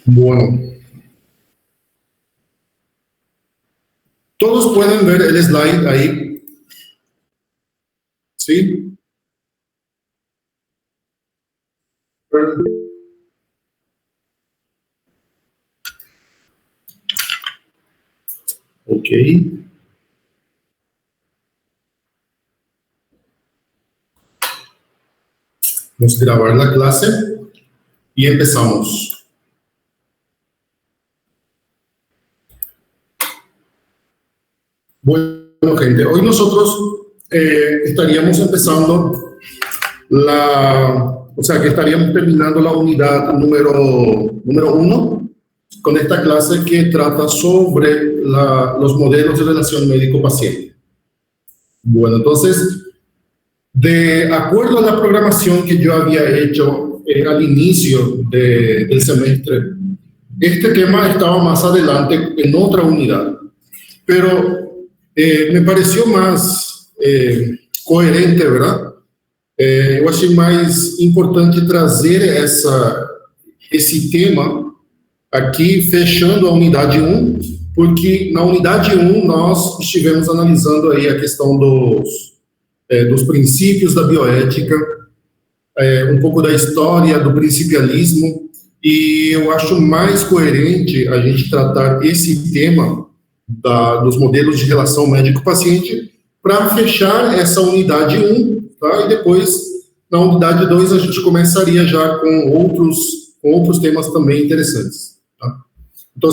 Bueno, todos pueden ver el slide ahí, ¿sí? Ok. Vamos a grabar la clase y empezamos. Bueno, gente, hoy nosotros estaríamos empezando que estaríamos terminando la unidad número 1 con esta clase que trata sobre los modelos de relación médico-paciente. Bueno, entonces, de acuerdo a la programación que yo había hecho al inicio del semestre, este tema estaba más adelante en otra unidad, pero me pareció más coerente, ¿verdad? Eu achei mais importante trazer esse tema aqui, fechando a unidade 1, porque na unidade 1 nós estivemos analisando aí a questão dos princípios da bioética, um pouco da história do principialismo, e eu acho mais coerente a gente tratar esse tema dos modelos de relação médico-paciente para fechar essa unidade 1, tá? E depois, na unidade 2, a gente começaria já com outros temas também interessantes. Tá? Então,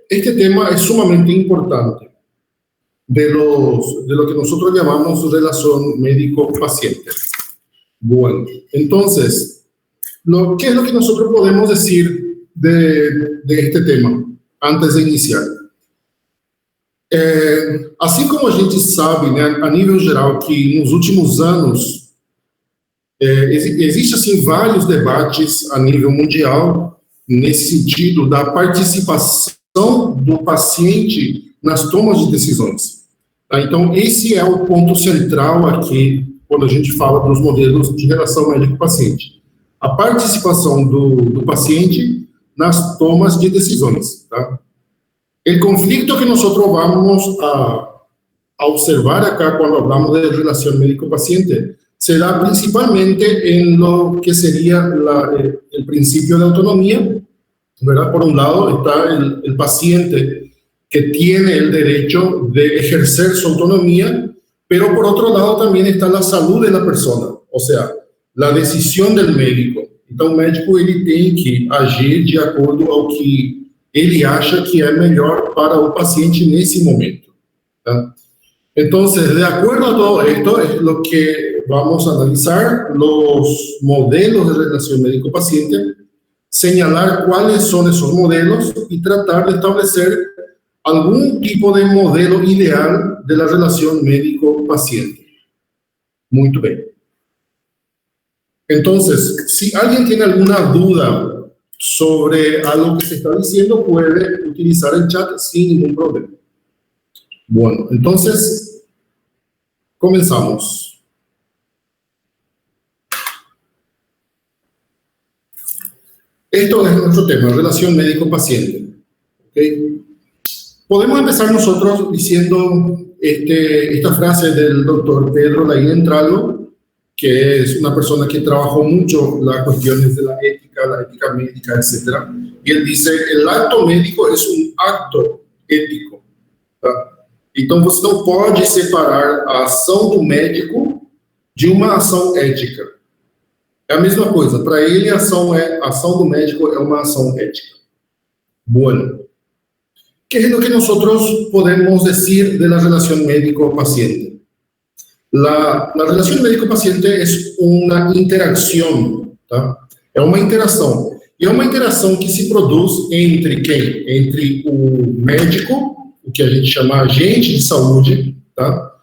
este tema é sumamente importante de lo que nosotros llamamos relación médico-paciente. Bueno, entonces, ¿qué es lo que nosotros podemos decir de este tema antes de iniciar? Assim como a gente sabe, né, a nível geral, que nos últimos anos existe assim vários debates a nível mundial nesse sentido da participação do paciente nas tomas de decisões. Tá? Então, esse é o ponto central aqui, quando a gente fala dos modelos de relação médico-paciente. A participação do paciente nas tomas de decisões. Tá? O conflito que nós vamos a observar acá quando hablamos de relação médico-paciente será principalmente en lo que sería el principio de autonomía, ¿verdad? Por un lado está el paciente que tiene el derecho de ejercer su autonomía, pero por otro lado también está la salud de la persona, o sea, la decisión del médico. Então, o médico ele tem que agir de acordo ao que ele acha que é melhor para o paciente nesse momento. Tá? Então, de acordo a todo esto, es lo que vamos a analizar, los modelos de relación médico-paciente, señalar cuáles son esos modelos y tratar de establecer algún tipo de modelo ideal de la relación médico-paciente. Muy bien. Entonces, si alguien tiene alguna duda sobre algo que se está diciendo, puede utilizar el chat sin ningún problema. Bueno, entonces, comenzamos. Esto es nuestro tema, relación médico-paciente. ¿Okay? Podemos empezar nosotros diciendo esta frase del doctor Pedro Laín Entralgo, que es una persona que trabajó mucho las cuestiones de la ética médica, etc. Y él dice, el acto médico es un acto ético. Tá? Então, você não pode separar a ação do médico de uma ação ética. É a mesma coisa, para ele a ação do médico é uma ação ética. Bueno, ¿qué es lo que nosotros podemos decir de la relación médico-paciente? La relación médico-paciente es una interacción, tá? É uma interação. E é uma interação que se produz entre quem? Entre o médico, o que a gente chama agente de saúde, tá?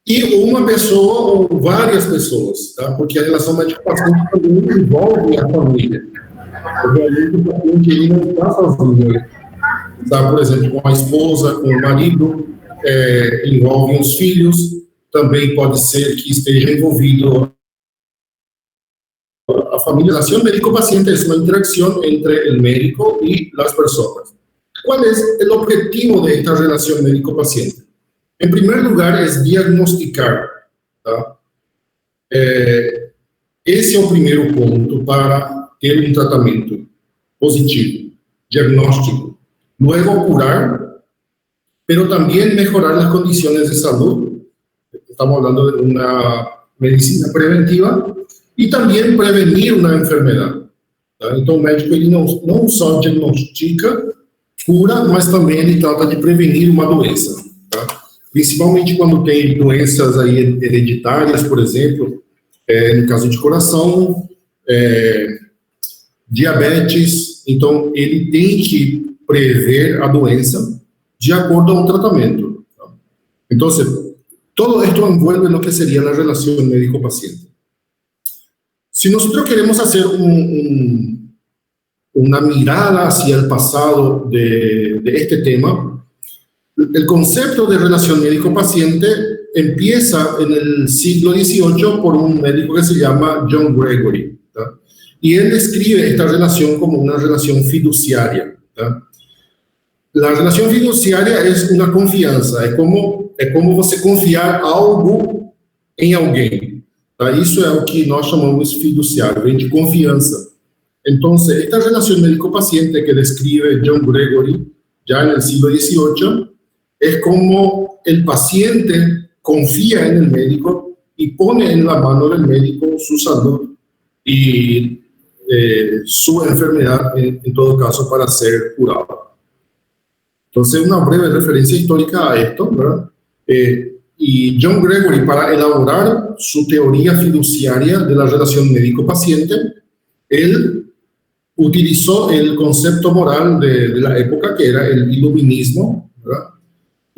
E uma pessoa ou várias pessoas, tá? Porque a relação médico-paciente também envolve a família. Obviamente, o paciente ele não está sozinho. Tá? Por exemplo, com a esposa, com o marido, envolve os filhos, também pode ser que esteja envolvido a familiarización médico-paciente es una interacción entre el médico y las personas. ¿Cuál es el objetivo de esta relación médico-paciente? En primer lugar, es diagnosticar. Ese es el primer punto para ter un tratamiento positivo, diagnóstico. Luego, curar, pero también mejorar las condiciones de salud. Estamos hablando de una medicina preventiva y también prevenir una enfermedad. Entonces, el médico ele não só diagnostica, cura, mas também ele trata de prevenir uma doença. Principalmente quando tem doenças aí hereditárias, por exemplo, no caso de coração, diabetes. Então, ele tem que prever a doença de acordo a um tratamento. Então, todo esto envuelve lo que sería la relación médico-paciente. Si nosotros queremos hacer una mirada hacia el pasado de este tema, el concepto de relación médico-paciente empieza en el siglo XVIII por un médico que se llama John Gregory, ¿tá? Y él describe esta relación como una relación fiduciaria, ¿tá? La relación fiduciaria es una confianza, é como você confiar algo em alguém, tá? Isso é o que nós chamamos fiduciário, vem de confiança. Então, esta relación médico-paciente que describe John Gregory ya en el siglo XVIII es como el paciente confía en el médico y pone en la mano del médico su salud y su enfermedad, en todo caso, para ser curado. Entonces, una breve referencia histórica a esto, ¿verdad? Y John Gregory, para elaborar su teoría fiduciaria de la relación médico-paciente, él utilizó el concepto moral de la época, que era el iluminismo, ¿verdad?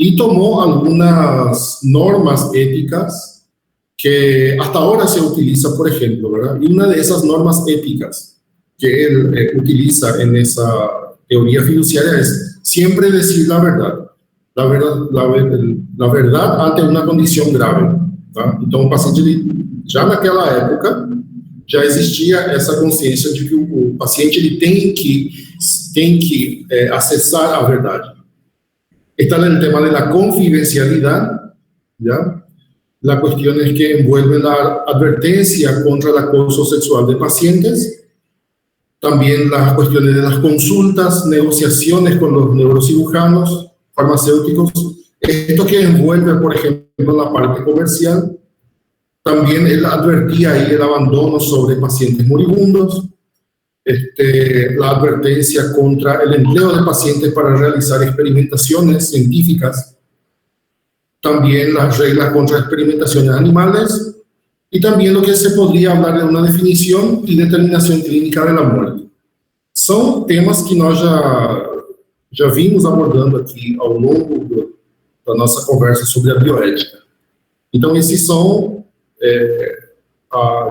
Y tomó algunas normas éticas que hasta ahora se utiliza, por ejemplo, ¿verdad? Y una de esas normas éticas que él utiliza en esa teoría fiduciaria es siempre decir la verdad. La verdad ante una condición grave, tá? Então, o paciente, já naquela época, já existia essa consciência de que o paciente ele tem que acessar a verdade. Está el tema de la confidencialidad, ¿ya? La cuestión es que envuelve la advertencia contra el acoso sexual de pacientes, también las cuestiones de las consultas, negociaciones con los neurocirujanos, farmacéuticos, esto que envuelve, por ejemplo, la parte comercial. También él advertía ahí el abandono sobre pacientes moribundos, la advertencia contra el empleo de pacientes para realizar experimentaciones científicas, también las reglas contra experimentaciones animales, y también lo que se podría hablar de una definición y determinación clínica de la muerte. Son temas que nós já vimos abordando aqui ao longo da nossa conversa sobre a bioética. Então, esses são,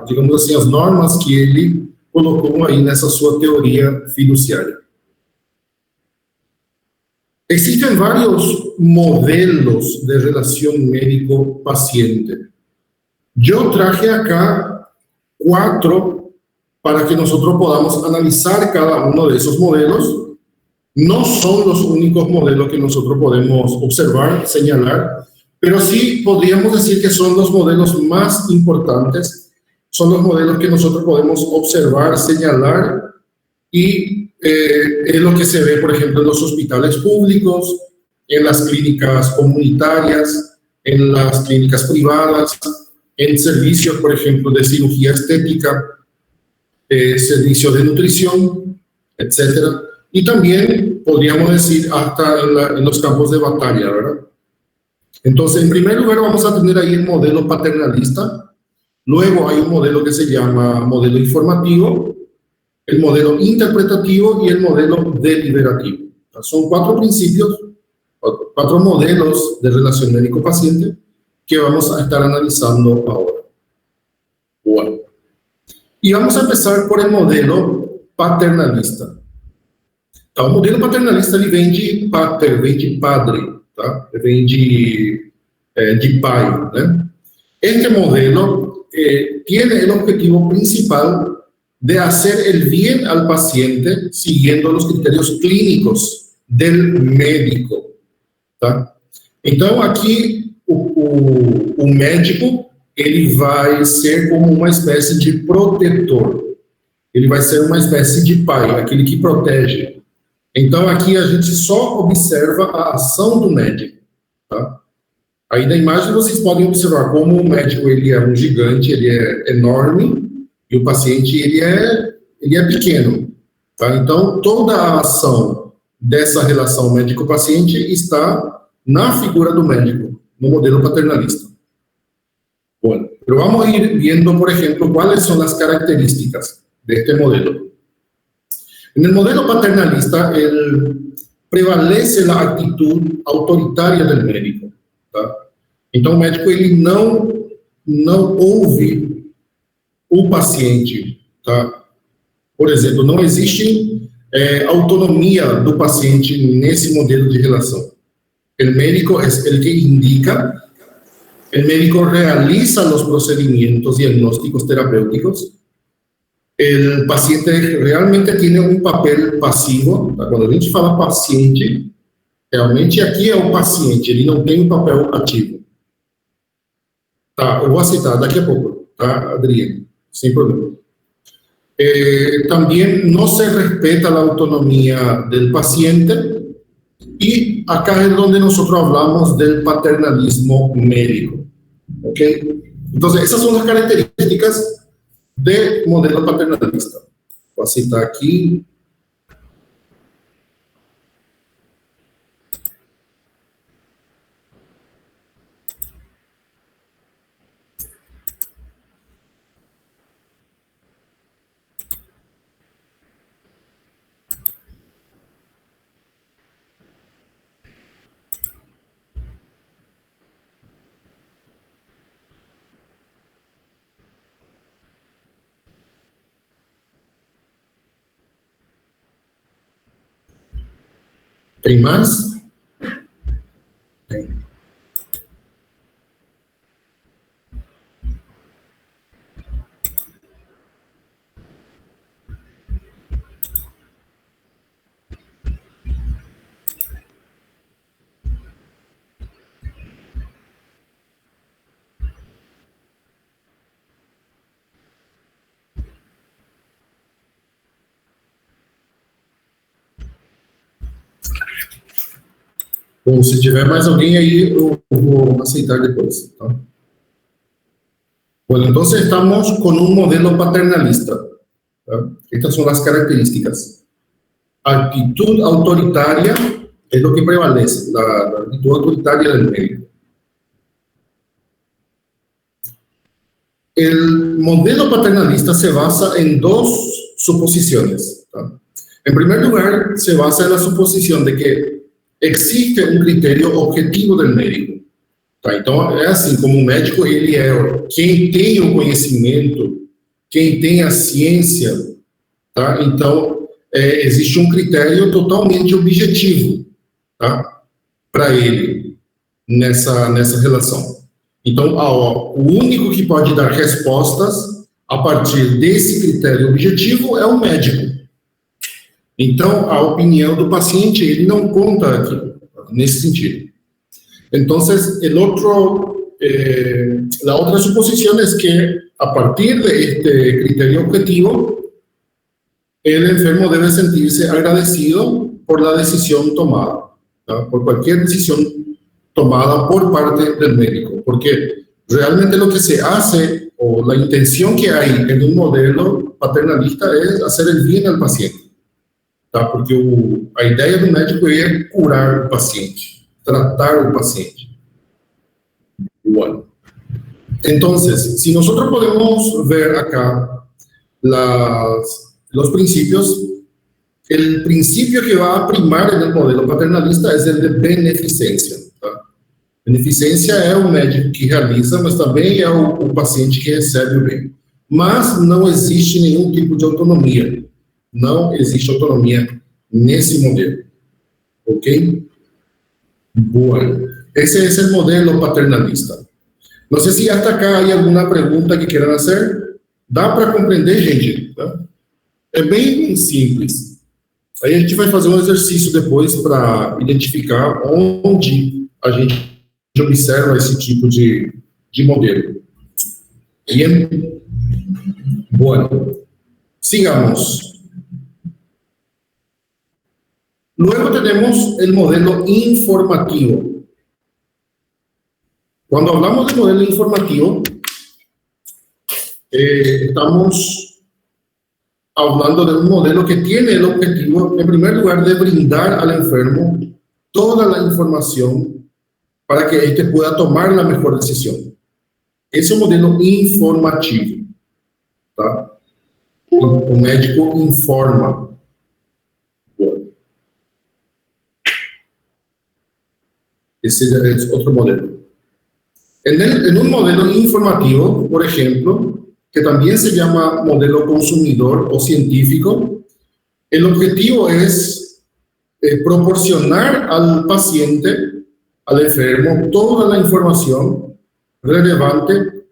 digamos assim, as normas que ele colocou aí nessa sua teoria fiduciária. Existen varios modelos de relación médico-paciente. Yo traje acá 4 para que nosotros podamos analizar cada uno de esos modelos. No son los únicos modelos que nosotros podemos observar, señalar, pero sí podríamos decir que son los modelos más importantes. Son los modelos que nosotros podemos observar, señalar, y es lo que se ve, por ejemplo, en los hospitales públicos, en las clínicas comunitarias, en las clínicas privadas, en servicios, por ejemplo, de cirugía estética, servicios de nutrición, etcétera. Y también, podríamos decir, hasta en los campos de batalla, ¿verdad? Entonces, en primer lugar, vamos a tener ahí el modelo paternalista. Luego hay un modelo que se llama modelo informativo, el modelo interpretativo y el modelo deliberativo. Son 4 principios, 4 modelos de relación médico-paciente que vamos a estar analizando ahora. Bueno. Y vamos a empezar por el modelo paternalista. O modelo paternalista ele vem de pater, vem de padre, tá? Vem de pai, né? Este modelo tiene el objetivo principal de hacer el bien al paciente siguiendo los criterios clínicos del médico, tá? Então, aqui, o médico, ele vai ser como uma espécie de protetor. Ele vai ser uma espécie de pai, aquele que protege. Então, aqui a gente só observa a ação do médico, tá? Aí na imagem vocês podem observar como o médico, ele é um gigante, ele é enorme, e o paciente, ele é pequeno, tá? Então, toda a ação dessa relação médico-paciente está na figura do médico, no modelo paternalista. Bueno, pero vamos a ir viendo, por ejemplo, cuáles son las características de este modelo. En el modelo paternalista, prevalece la actitud autoritaria del médico, tá? Então, o médico, ele não ouve o paciente, tá? Por exemplo, não existe autonomia do paciente nesse modelo de relação. O médico é o que indica, o médico realiza os procedimentos diagnósticos terapêuticos, o paciente realmente tem um papel passivo, tá? Quando a gente fala paciente, realmente aqui é o paciente, ele não tem um papel ativo. Tá, eu vou aceitar daqui a pouco, tá, Adriano? Sem problema. También no se respeta la autonomía del paciente, y acá es donde nosotros hablamos del paternalismo médico, ¿ok? Entonces, esas son las características del modelo paternalista. Voy a citar aquí. ¿Tem más? Tem. Bom, se tiver mais alguém aí, eu vou aceitar depois, tá? Bueno, entonces estamos con un modelo paternalista, ¿tá? Estas son las características. Actitud autoritaria es lo que prevalece, la actitud autoritaria del médico. El modelo paternalista se basa en dos suposiciones, ¿tá? En primer lugar, se basa en la suposición de que existe um critério objetivo do médico, tá? Então, é assim, como o médico, ele é quem tem o conhecimento, quem tem a ciência, tá? Então, existe um critério totalmente objetivo, tá? Para ele, nessa relação. Então, o único que pode dar respostas a partir desse critério objetivo é o médico. Então, a opinião do paciente, ele não conta aqui, nesse sentido. Então, la otra suposición es que, a partir de este criterio objetivo, el enfermo debe sentirse agradecido por la decisión tomada, ¿tá? Por cualquier decisión tomada por parte del médico, porque realmente lo que se hace, o la intención que hay en un modelo paternalista, es hacer el bien al paciente. Tá? Porque a ideia do médico é curar o paciente, tratar o paciente. Bueno. Entonces, si nosotros podemos ver acá los principios, el principio que va a primar en el modelo paternalista es el de beneficência. Tá? Beneficência é o médico que realiza, mas também é o paciente que recebe o bem. Mas não existe nenhum tipo de autonomia. Não existe autonomia nesse modelo, ¿ok? Bueno, ese es el modelo paternalista. No sé si hasta acá hay alguna pregunta que quieran hacer. ¿Da para comprender, gente? ¿Tá? É bem simples. Aí a gente vai fazer um exercício depois para identificar onde a gente observa esse tipo de modelo. Bien. Bueno, sigamos. Luego tenemos el modelo informativo. Cuando hablamos de modelo informativo, estamos hablando de un modelo que tiene el objetivo, en primer lugar, de brindar al enfermo toda la información para que éste pueda tomar la mejor decisión. Ese es un modelo informativo. ¿Tá? O médico informa. Ese es otro modelo. En un modelo informativo, por ejemplo, que también se llama modelo consumidor o científico, el objetivo es proporcionar al paciente, al enfermo, toda la información relevante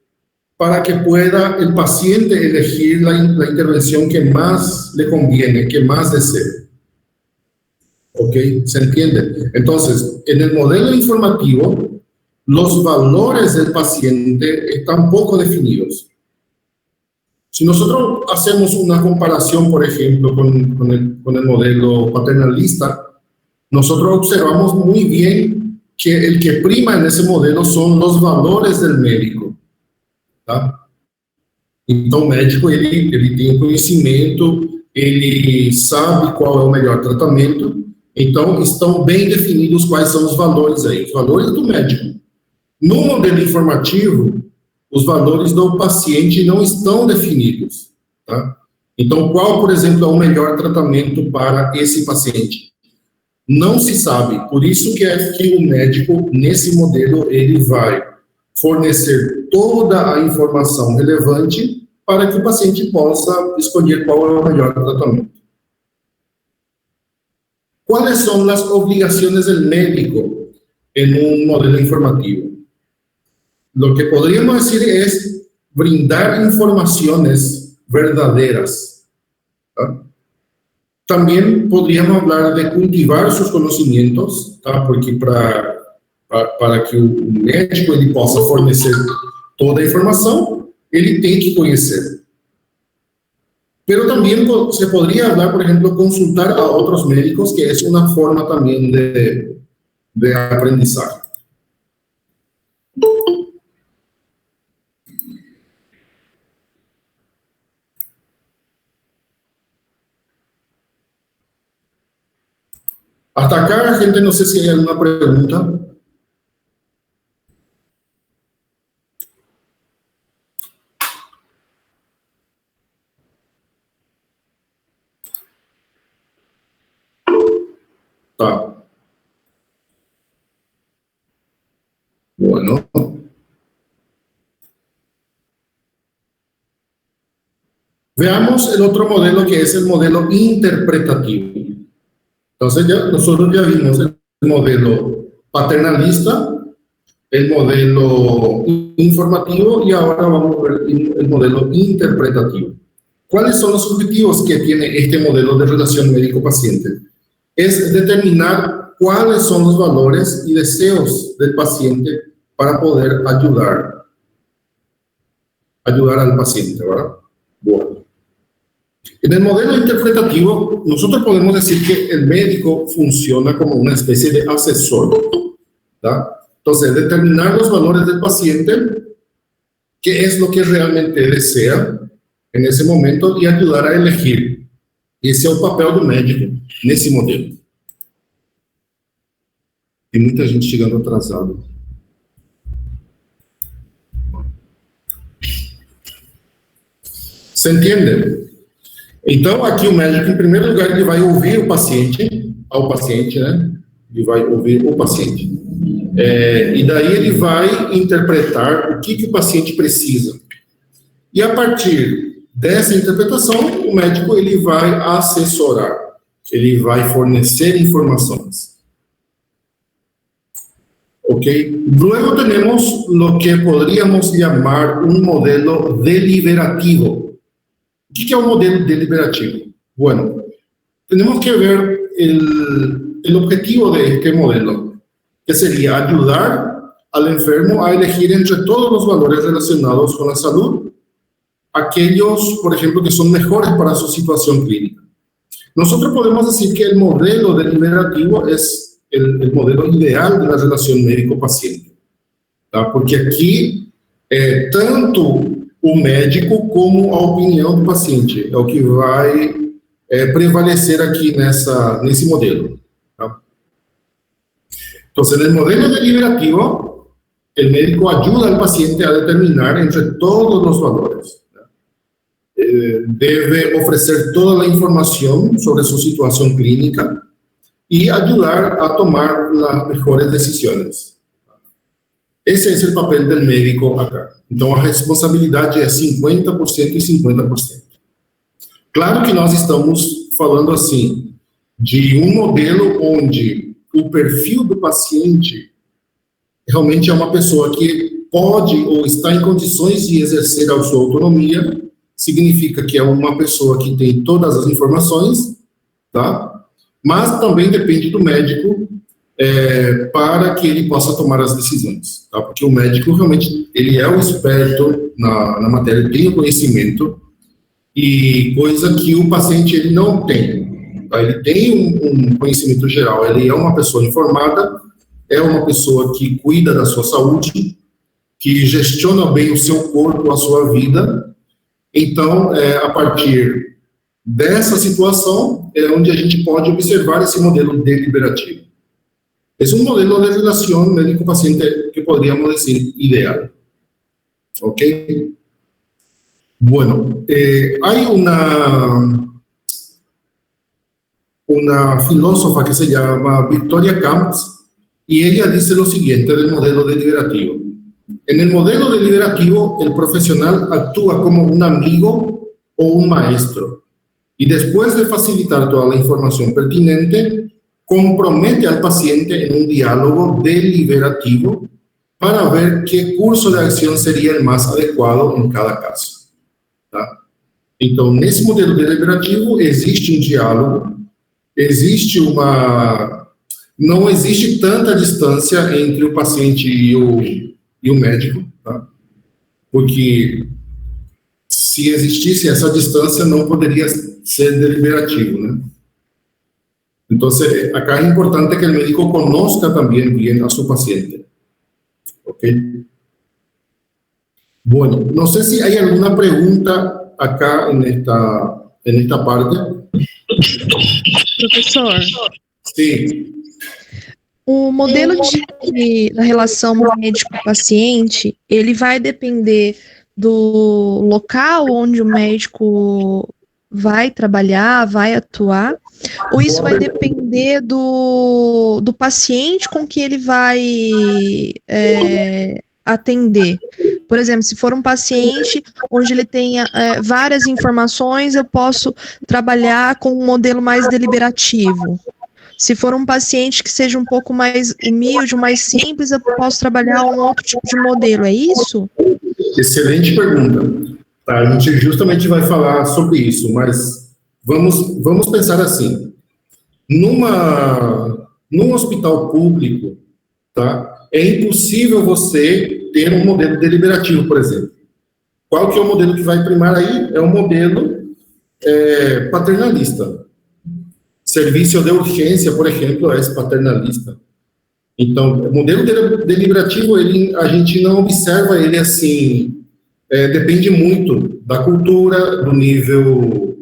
para que pueda el paciente elegir la intervención que más le conviene, que más desee. ¿Ok? ¿Se entiende? Entonces, en el modelo informativo, los valores del paciente están poco definidos. Si nosotros hacemos una comparación, por ejemplo, con el modelo paternalista, nosotros observamos muy bien que el que prima en ese modelo son los valores del médico. Tá? Então, o médico, ele tem conhecimento, ele sabe qual é o melhor tratamento, então estão bem definidos quais são os valores aí, os valores do médico. No modelo informativo, os valores do paciente não estão definidos, tá? Então, qual, por exemplo, é o melhor tratamento para esse paciente? Não se sabe, por isso que é que o médico, nesse modelo, ele vai fornecer toda a informação relevante para que o paciente possa escolher qual é o melhor tratamento. ¿Cuáles son las obligaciones del médico en un modelo informativo? Lo que podríamos decir es brindar informaciones verdaderas. ¿Tá? También podríamos hablar de cultivar sus conocimientos, ¿tá? Porque para que o médico ele possa fornecer toda a informação, ele tem que conhecer. Pero también se podría hablar, por ejemplo, consultar a otros médicos, que es una forma también de aprendizaje. Hasta acá, gente, no sé si hay alguna pregunta. Tá. Bueno. Veamos el otro modelo, que es el modelo interpretativo. Entonces, nosotros ya vimos el modelo paternalista, el modelo informativo y ahora vamos a ver el modelo interpretativo. ¿Cuáles son los objetivos que tiene este modelo de relación médico-paciente? Es determinar cuáles son los valores y deseos del paciente para poder ayudar al paciente, ¿verdad? Bueno. En el modelo interpretativo, nosotros podemos decir que el médico funciona como una especie de asesor, ¿tá? Entonces, determinar los valores del paciente, qué es lo que realmente desea en ese momento y ayudar a elegir. Esse é o papel do médico nesse modelo. Tem muita gente chegando atrasado. ¿Se entiende? Então, aqui o médico, em primeiro lugar, ele vai ouvir o paciente, né? Ele vai ouvir o paciente. E daí ele vai interpretar o que o paciente precisa. E a partir dessa interpretação, o médico ele vai assessorar, ele vai fornecer informações. Ok? Luego tenemos lo que podríamos llamar un modelo deliberativo. O que é o modelo deliberativo? Bueno, tenemos que ver el objetivo de este modelo, que sería ayudar al enfermo a elegir entre todos los valores relacionados con la salud, aquellos, por ejemplo, que son mejores para su situación clínica. Nosotros podemos decir que el modelo deliberativo es el modelo ideal de la relación médico-paciente, tá? Porque aqui, tanto o médico como a opinião do paciente é o que vai prevalecer aqui nesse modelo. Tá? Então, no modelo deliberativo, o médico ajuda al paciente a determinar entre todos os valores. Deve oferecer toda a informação sobre sua situação clínica e ajudar a tomar as melhores decisões. Esse é o papel do médico acá. Então, a responsabilidade é 50% e 50%. Claro que nós estamos falando, assim, de um modelo onde o perfil do paciente realmente é uma pessoa que pode ou está em condições de exercer a sua autonomia, significa que é uma pessoa que tem todas as informações, tá? Mas também depende do médico para que ele possa tomar as decisões, tá? Porque o médico realmente, ele é o experto na matéria, tem o conhecimento, e coisa que o paciente ele não tem, tá? Ele tem um conhecimento geral, ele é uma pessoa informada, é uma pessoa que cuida da sua saúde, que gestiona bem o seu corpo, a sua vida. Então, a partir dessa situação, é onde a gente pode observar esse modelo deliberativo. Esse é um modelo de relação médico-paciente que poderíamos dizer ideal. ¿Ok? Bueno, hay una filósofa que se llama Victoria Camps, y ella dice lo siguiente del modelo deliberativo. En el modelo deliberativo, el profesional actúa como un amigo o un maestro, y después de facilitar toda la información pertinente, compromete al paciente en un diálogo deliberativo para ver qué curso de acción sería el más adecuado en cada caso. Tá? Então, nesse modelo deliberativo, existe um diálogo, não existe tanta distância entre o paciente e o médico, tá? Porque se existisse essa distância, não poderia ser deliberativo, né? Então, acá é importante que o médico conozca também bem a seu paciente. Ok? Bueno, não sei se há alguma pergunta acá nesta parte. Professor. Sim. O modelo da relação médico-paciente, ele vai depender do local onde o médico vai trabalhar, vai atuar, ou isso vai depender do paciente com que ele vai atender? Por exemplo, se for um paciente onde ele tenha várias informações, eu posso trabalhar com um modelo mais deliberativo. Se for um paciente que seja um pouco mais humilde, mais simples, eu posso trabalhar um outro tipo de modelo, é isso? Excelente pergunta. Tá, a gente justamente vai falar sobre isso, mas vamos pensar assim. Num hospital público, tá, é impossível você ter um modelo deliberativo, por exemplo. Qual que é o modelo que vai primar aí? É um modelo paternalista. Serviço de urgência, por exemplo, é paternalista. Então, o modelo deliberativo, a gente não observa ele assim, depende muito da cultura, do nível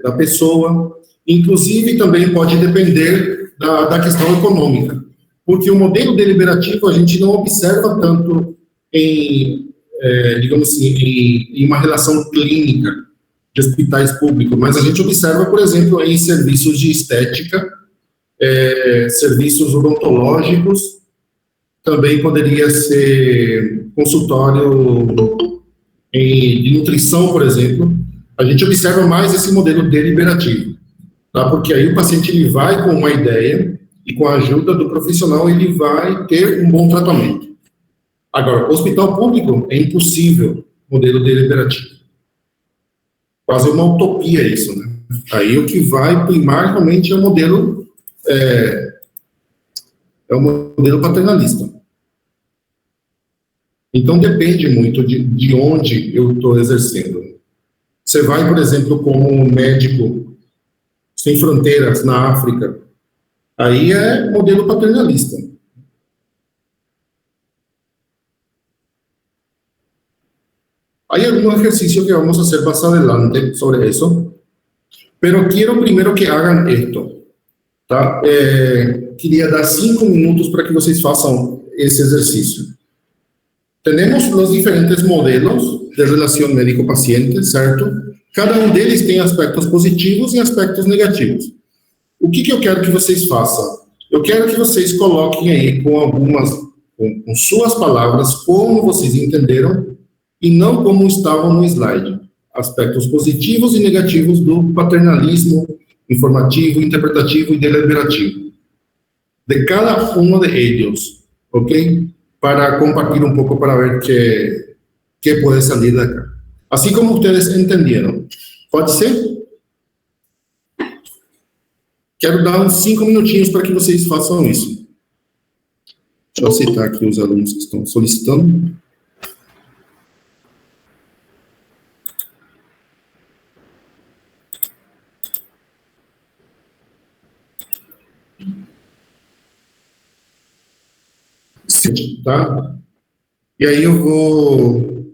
da pessoa, inclusive também pode depender da questão econômica, porque o modelo deliberativo a gente não observa tanto digamos assim, em uma relação clínica de hospitais públicos, mas a gente observa, por exemplo, em serviços de estética, serviços odontológicos, também poderia ser consultório de nutrição, por exemplo. A gente observa mais esse modelo deliberativo, tá? Porque aí o paciente ele vai com uma ideia e com a ajuda do profissional ele vai ter um bom tratamento. Agora, hospital público é impossível modelo deliberativo. quase uma utopia isso, né? Aí o que vai primar realmente é o modelo paternalista. Então depende muito de onde eu estou exercendo. Você vai, por exemplo, como médico sem fronteiras na África, aí é modelo paternalista. Hay algunos ejercicios que vamos a hacer más adelante sobre eso, pero quiero primero que hagan esto. Tá? Queria dar 5 minutos para que vocês façam esse exercício. Temos os diferentes modelos de relação médico-paciente, certo? Cada um deles tem aspectos positivos e aspectos negativos. O que eu quero que vocês façam? Eu quero que vocês coloquem aí com suas palavras, como vocês entenderam, e não como estavam no slide. Aspectos positivos e negativos do paternalismo informativo, interpretativo e deliberativo. De cada um de eles, ¿ok? Para compartir un poco, para ver qué puede salir de acá. Así como ustedes entendieron. ¿Pode ser? Quero dar uns 5 minutinhos para que vocês façam isso. Deixa eu aceitar aqui os alunos que estão solicitando. Tá? E aí eu vou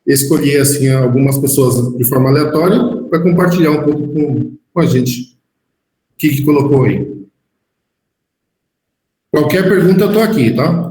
escolher assim algumas pessoas de forma aleatória para compartilhar um pouco com a gente. O que colocou aí? Qualquer pergunta eu estou aqui, tá?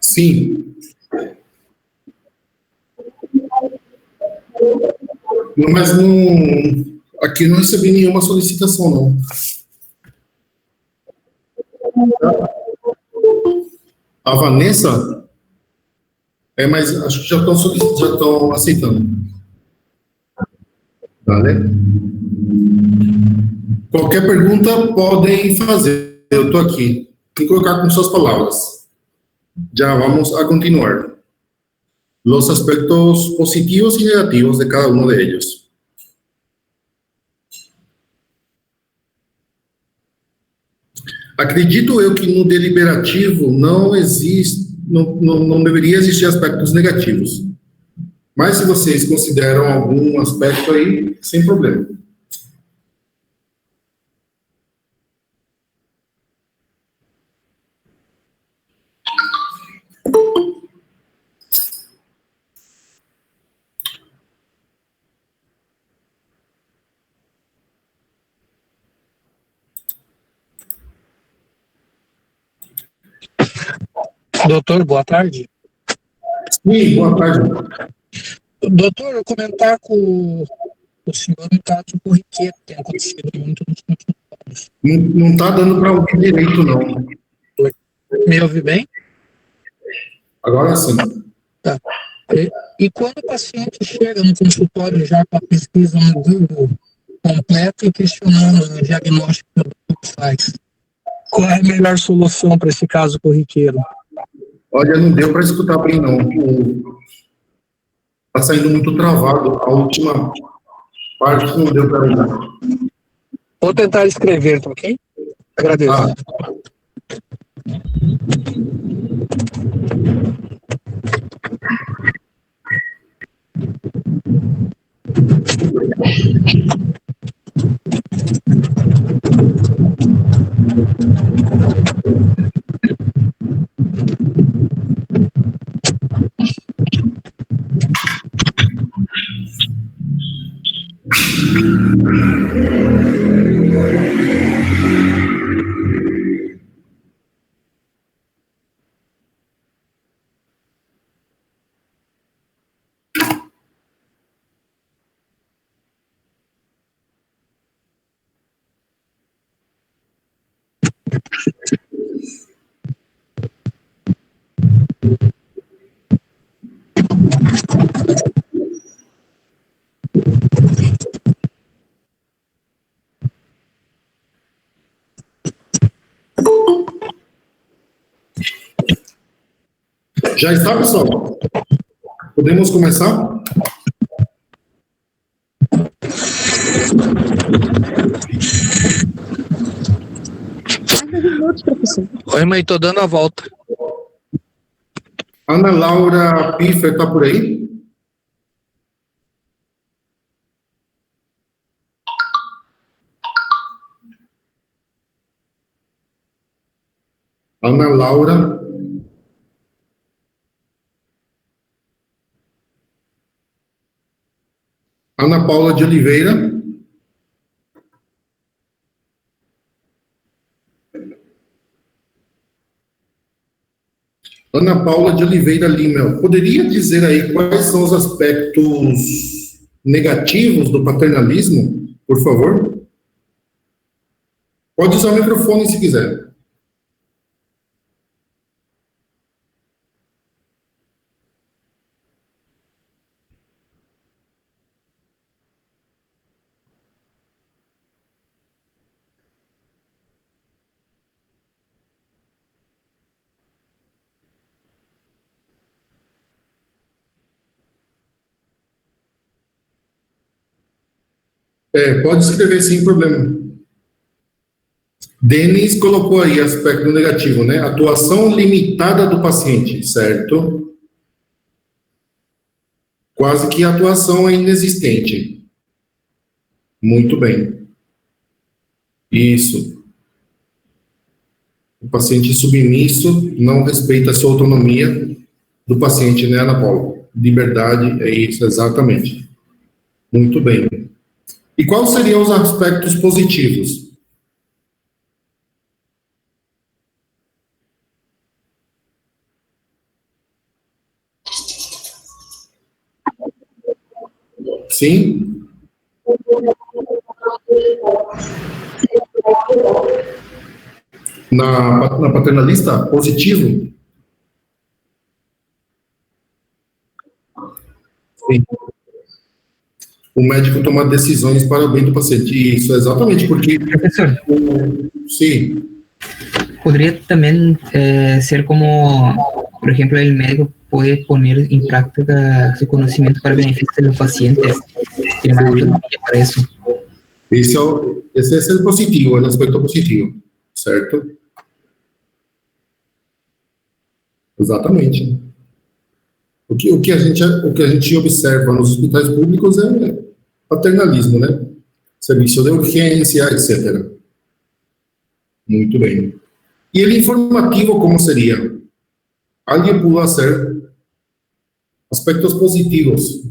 Sim. Mas não, aqui não recebi nenhuma solicitação, não. A Vanessa? Mas acho que já estão aceitando. Vale. Qualquer pergunta podem fazer. Eu estou aqui. Tem que colocar com suas palavras. Ya vamos a continuar. Los aspectos positivos y negativos de cada uno de ellos. Acredito eu que no deliberativo não existe, não deveria existir aspectos negativos. Mas se vocês consideram algum aspecto aí, sem problema. Doutor, boa tarde. Sim, boa tarde. Doutor, eu comentar com o senhor um caso corriqueiro que tem acontecido muito nos consultórios. Não está dando para ouvir direito, não. Me ouve bem? Agora sim. Tá. E quando o paciente chega no consultório já com a pesquisa no Google completa e questionando o diagnóstico que o doutor faz, qual é a melhor solução para esse caso corriqueiro? Olha, não deu para escutar bem, não. Está saindo muito travado. A última parte não deu para ouvir. Vou tentar escrever, tá ok? Agradeço. Já está, pessoal? Podemos começar? Oi, mãe, tô dando a volta. Ana Laura Piffer está por aí? Ana Laura. Ana Paula de Oliveira. Ana Paula de Oliveira Lima. Poderia dizer aí quais são os aspectos negativos do paternalismo, por favor? Pode usar o microfone se quiser. Pode escrever sem problema. Denis colocou aí aspecto negativo, né? Atuação limitada do paciente, certo? Quase que a atuação é inexistente. Muito bem. Isso. O paciente submisso não respeita a sua autonomia do paciente, né, Ana Paula? Liberdade, é isso, exatamente. Muito bem. E quais seriam os aspectos positivos? Sim? Na paternalista, positivo? Sim. O médico toma decisões para o bem do paciente. Isso, exatamente, porque... Professor, Sim. podría también ser como, por ejemplo, el médico puede poner en práctica su conocimiento para beneficio de los pacientes. Tiene más autonomía para eso. Esse é o positivo, o aspecto positivo, certo? Exatamente. O que a gente observa nos hospitais públicos é paternalismo, né? Serviço de urgência, etc. Muito bem. E ele informativo, como seria? Alguém pula ser aspectos positivos,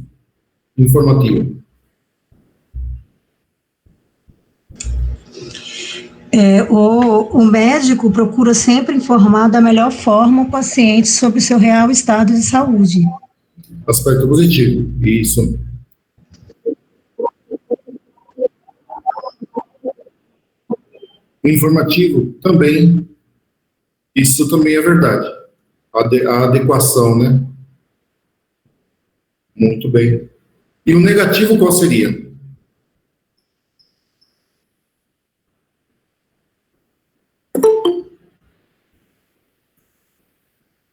informativo. O médico procura sempre informar da melhor forma o paciente sobre o seu real estado de saúde. Aspecto positivo, isso. O informativo também, isso também é verdade. A adequação, né? Muito bem. E o negativo qual seria?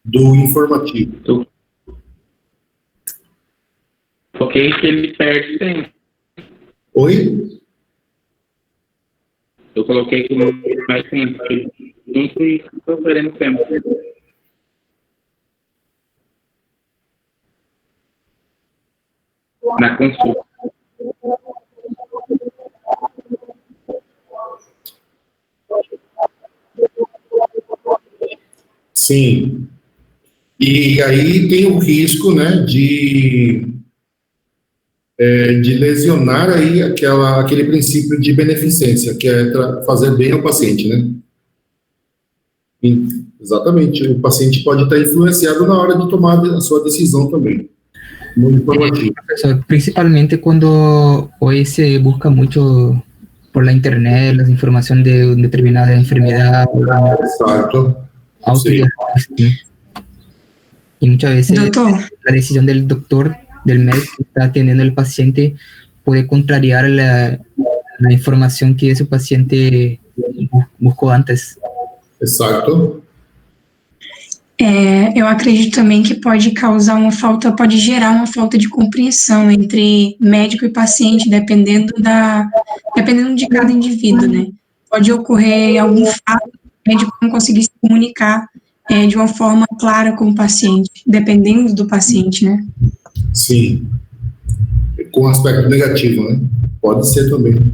Do informativo. Ok, que ele perde tempo. Oi? Eu coloquei que não mais tempo. Junto e estou perdendo tempo. Na consulta. Sim. E aí tem o risco, né, de lesionar aí aquele princípio de beneficência, que é fazer bem ao paciente, né? Exatamente. O paciente pode estar influenciado na hora de tomar a sua decisão também. Muito informativo. Profesor, principalmente cuando hoy se busca mucho por la internet las informaciones de determinada enfermedad, Exato. autodiagnóstico. Y muchas veces Doutor, la decisión del doctor, del médico que está atendiendo al paciente, puede contrariar la información que ese paciente buscou antes. Exato. Eu acredito também que pode gerar uma falta de compreensão entre médico e paciente, dependendo de cada indivíduo, né? Pode ocorrer algum fato, o médico não conseguir se comunicar de uma forma clara com o paciente, dependendo do paciente, né? Sim. Com aspecto negativo, né? Pode ser também.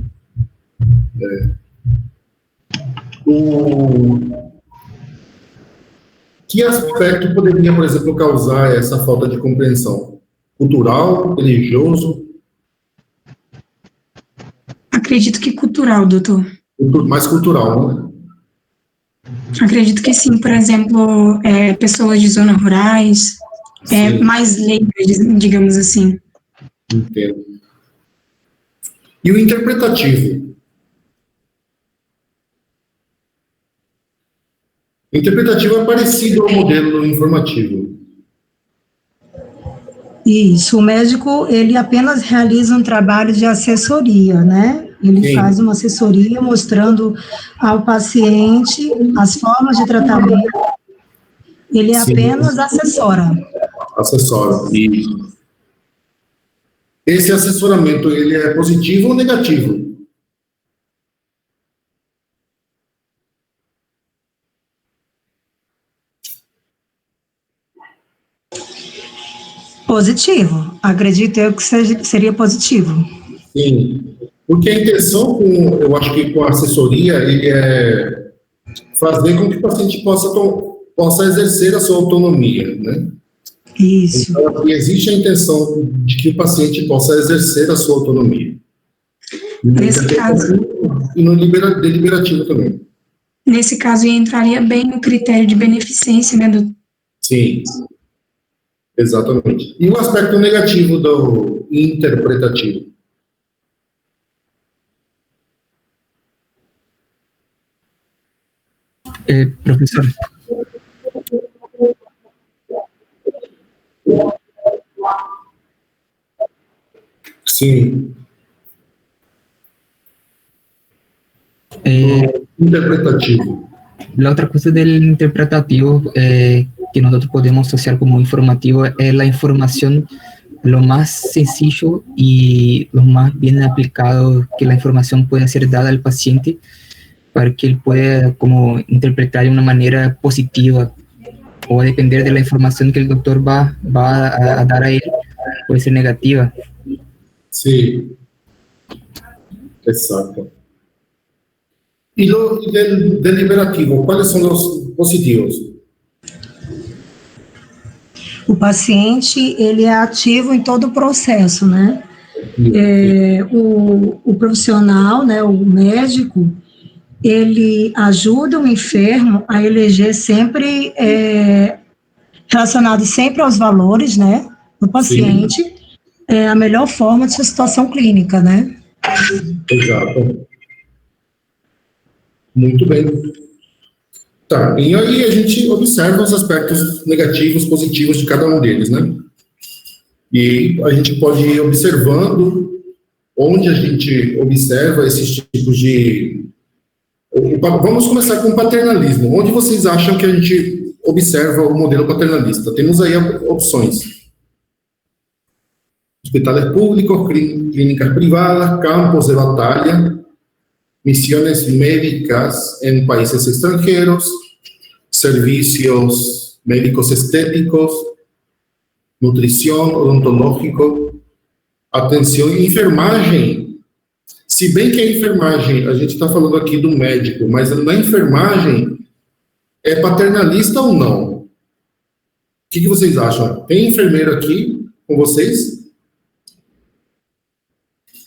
Que aspecto poderia, por exemplo, causar essa falta de compreensão? Cultural, religioso? Acredito que cultural, doutor. Mais cultural, né? Acredito que sim, por exemplo, pessoas de zonas rurais, mais leigas, digamos assim. Entendo. E o interpretativo? O interpretativo é parecido ao modelo informativo. isso, o médico, ele apenas realiza um trabalho de assessoria, né? Ele Sim. faz uma assessoria mostrando ao paciente as formas de tratamento. Ele Sim. apenas assessora. Assessora. E esse assessoramento, ele é positivo ou negativo? Positivo. Acredito eu que seria positivo. Sim. Porque a intenção, eu acho que com a assessoria, ele é fazer com que o paciente possa exercer a sua autonomia, né? Isso. Então, aqui existe a intenção de que o paciente possa exercer a sua autonomia. Nesse caso. E no deliberativo também. Nesse caso, entraria bem o critério de beneficência, né, do... Sim. Exatamente. E o aspecto negativo do interpretativo? Professor, Sim. Interpretativo. la otra cosa del interpretativo que nosotros podemos asociar como informativo es la información lo más sencillo y lo más bien aplicado que la información pueda ser dada al paciente para que él pueda como interpretar de una manera positiva, o depender de la información que el doctor va a dar a él, puede ser negativa. Sí. Exacto. Y lo del deliberativo, ¿cuáles son los positivos? O paciente, ele é ativo em todo o processo, né? O profissional, né, o médico, ele ajuda o enfermo a eleger sempre, relacionado sempre aos valores, né, do paciente, a melhor forma de sua situação clínica, né? Exato. Muito bem. Tá, e aí a gente observa os aspectos negativos, positivos de cada um deles, né? E a gente pode ir observando onde a gente observa esses tipos de... Vamos começar com o paternalismo. Onde vocês acham que a gente observa o modelo paternalista? Temos aí opções. Hospitales públicos, clínicas privadas, campos de batalha, misiones médicas en países extranjeros, servicios médicos estéticos, nutrición, odontológico, atenção e enfermagem. Se bem que a enfermagem, a gente está falando aqui do médico, mas na enfermagem, é paternalista ou não? O que vocês acham? Tem enfermeiro aqui com vocês?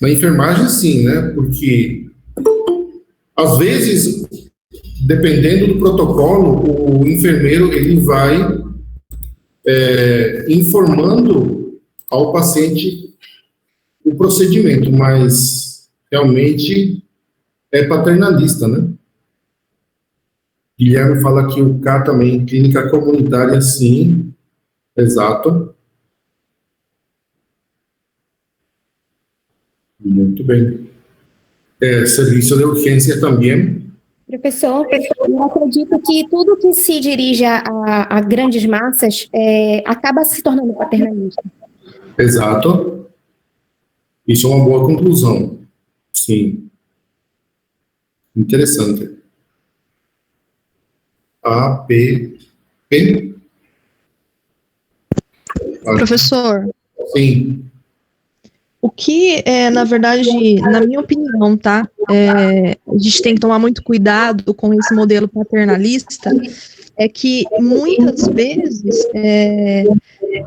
Na enfermagem, sim, né? Porque, às vezes, dependendo do protocolo, o enfermeiro, ele vai informando ao paciente o procedimento, mas realmente é paternalista, né? Guilherme fala que o K também, clínica comunitária, sim, exato. Muito bem. Serviço de urgência também. Professor, eu acredito que tudo que se dirige a grandes massas acaba se tornando paternalista. Exato. Isso é uma boa conclusão. Sim. Interessante. P. Professor. Sim. O que, na verdade, na minha opinião, tá? A gente tem que tomar muito cuidado com esse modelo paternalista, é que muitas vezes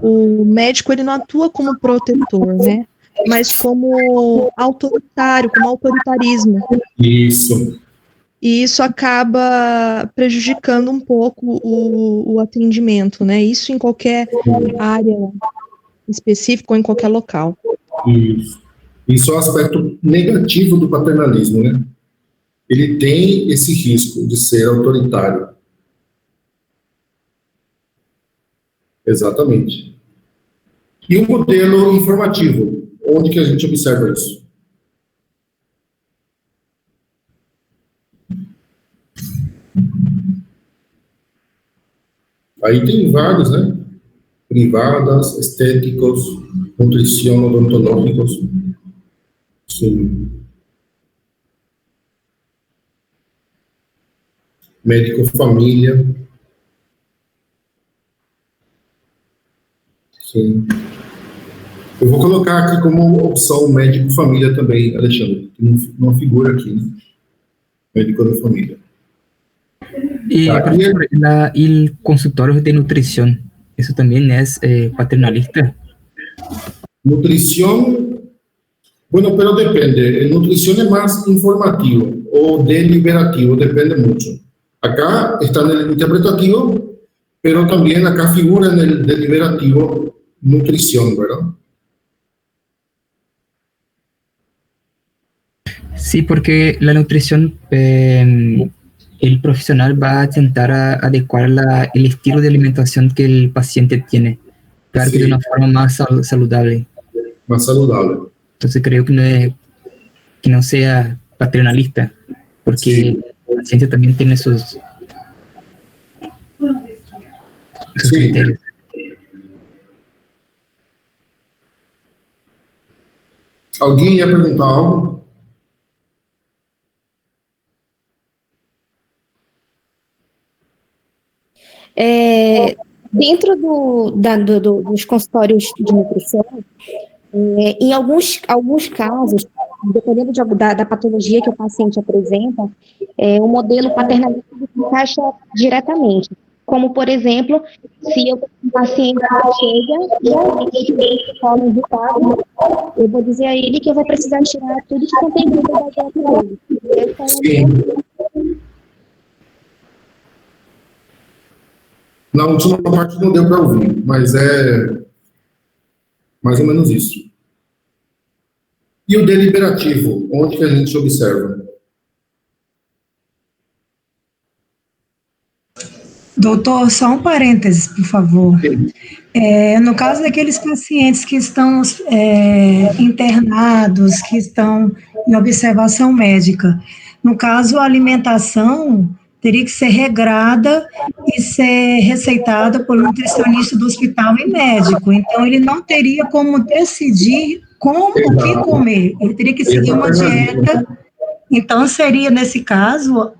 o médico ele não atua como protetor, né? Mas como autoritário, como autoritarismo. Isso. E isso acaba prejudicando um pouco o atendimento, né? Isso em qualquer área específica ou em qualquer local. Isso é um aspecto negativo do paternalismo, né? Ele tem esse risco de ser autoritário. Exatamente. E o modelo informativo, onde que a gente observa isso? Aí tem vários, né? Privadas, estéticos, nutrição, odontológicos. Sim. Médico família. Sim. Eu vou colocar aqui como opção médico família também, Alexandre. Tem uma figura aqui, né? Médico da família. Y profesor, el consultorio de nutrición, ¿eso también es paternalista? Nutrición, bueno, pero depende. Nutrición es más informativo o deliberativo, depende mucho. Acá está en el interpretativo pero también acá figura en el deliberativo nutrición, ¿verdad? Sí, porque la nutrición, el profesional va a intentar adecuar el estilo de alimentación que el paciente tiene, claro, Sí. que de una forma más saludable. Más saludable. Entonces creo que no sea paternalista, porque Sí. el paciente también tiene sus Sí. criterios. ¿Alguien ya preguntado algo? Dentro dos consultórios de nutrição, em alguns casos, dependendo da patologia que o paciente apresenta, o modelo paternalista se encaixa diretamente. Como, por exemplo, se eu tenho um paciente que chega e ele fala resultado, eu vou dizer a ele que eu vou precisar tirar tudo que contém glúten da dieta dele. Sim. Na última parte não deu para ouvir, mas é mais ou menos isso. E o deliberativo, onde que a gente observa? Doutor, só um parênteses, por favor. No caso daqueles pacientes que estão internados, que estão em observação médica, no caso, a alimentação teria que ser regrada e ser receitada por um nutricionista do hospital e médico. Então, ele não teria como decidir o que comer. Ele teria que seguir uma dieta. Então, seria, nesse caso,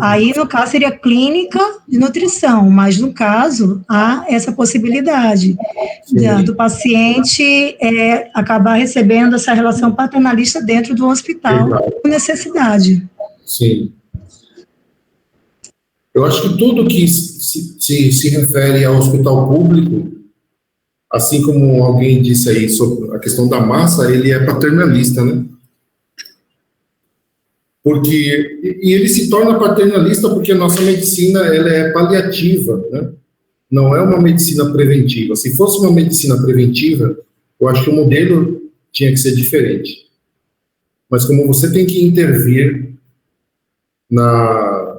aí, no caso, seria clínica de nutrição, mas, no caso, há essa possibilidade do paciente acabar recebendo essa relação paternalista dentro do hospital, com necessidade. Sim. Eu acho que tudo que se refere ao hospital público, assim como alguém disse aí sobre a questão da massa, ele é paternalista, né? E ele se torna paternalista porque a nossa medicina ela é paliativa, né? Não é uma medicina preventiva. Se fosse uma medicina preventiva, eu acho que o modelo tinha que ser diferente. Mas como você tem que intervir na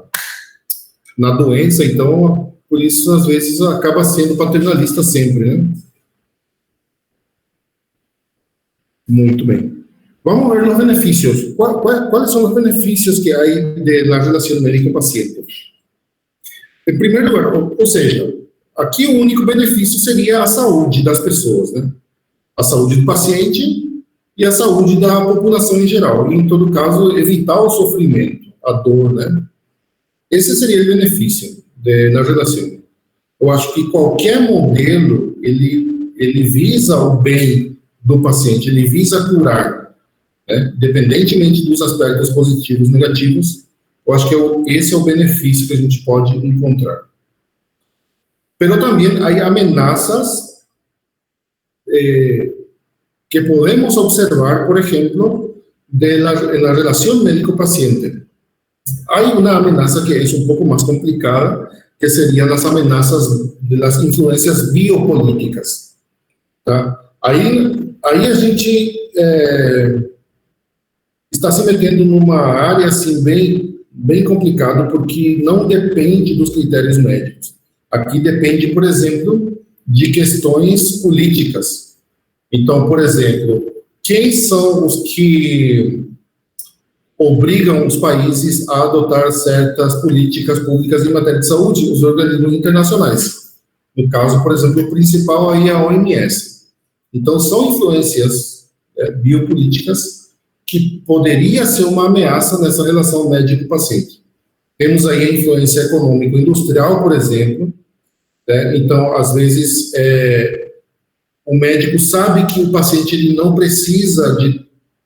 doença, então, por isso, às vezes, acaba sendo paternalista sempre, né? Muito bem. Vamos ver os benefícios. ¿Cuáles son los beneficios que hay de la relación médico-paciente? Em primeiro lugar, ou seja, aqui o único benefício seria a saúde das pessoas, né? A saúde do paciente e a saúde da população em geral. E, em todo caso, evitar o sofrimento, a dor, né? Esse seria o benefício na relação. Eu acho que qualquer modelo, ele visa o bem do paciente, ele visa curar, né? Independentemente dos aspectos positivos e negativos, eu acho que esse é o benefício que a gente pode encontrar. Pero também há ameaças que podemos observar, por exemplo, na relação médico-paciente. Há uma ameaça que é um pouco mais complicada, que seriam as ameaças das influências biopolíticas. Tá? Aí a gente está se metendo numa área assim bem complicada, porque não depende dos critérios médicos. Aqui depende, por exemplo, de questões políticas. Então, por exemplo, quem são os que obrigam os países a adotar certas políticas públicas em matéria de saúde? Os organismos internacionais. No caso, por exemplo, o principal aí é a OMS. Então, são influências biopolíticas que poderia ser uma ameaça nessa relação médico-paciente. Temos aí a influência econômico-industrial, por exemplo. Né? Então, às vezes, o médico sabe que o paciente ele não precisa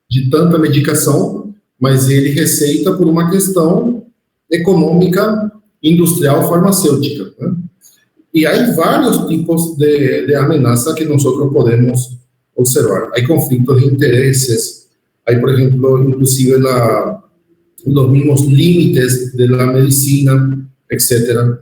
de tanta medicação, mas ele receita por uma questão econômica, industrial, farmacêutica. Né? E há vários tipos de ameaça que nós podemos observar. Há conflitos de interesses, há, por exemplo, inclusive os mesmos límites da medicina, etc.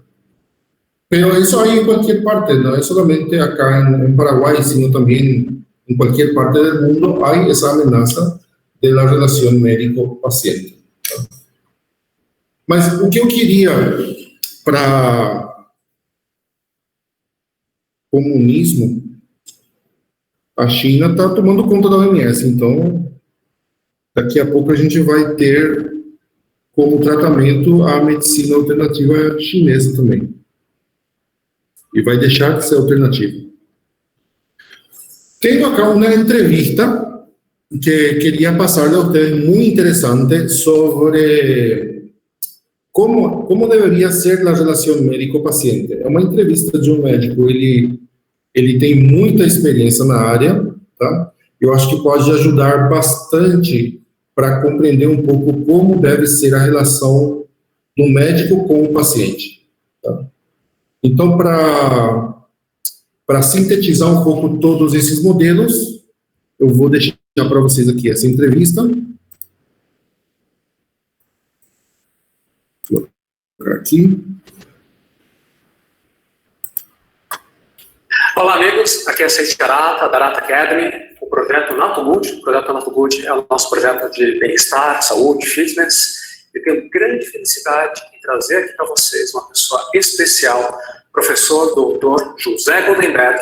Pero eso hay en cualquier parte, no es solamente acá en Paraguay, sino también en cualquier parte del mundo hay esa amenaza de la relación médico-paciente. Mas o que eu queria para comunismo, a China está tomando conta da OMS, então daqui a pouco a gente vai ter como tratamento a medicina alternativa chinesa também. E vai deixar de ser alternativa. Tenho acá uma entrevista que queria passar a ustedes muito interessante sobre como deveria ser a relação médico-paciente. É uma entrevista de um médico, ele tem muita experiência na área, tá? Eu acho que pode ajudar bastante para compreender um pouco como deve ser a relação do médico com o paciente, tá? Então, para sintetizar um pouco todos esses modelos, eu vou deixar para vocês aqui essa entrevista. Vou colocar aqui. Olá, amigos. Aqui é Seiichi Arata, da Arata Academy, o projeto NatoGood. O projeto NatoGood é o nosso projeto de bem-estar, saúde, fitness. Eu tenho grande felicidade em trazer aqui para vocês uma pessoa especial, professor doutor José Goldenberg.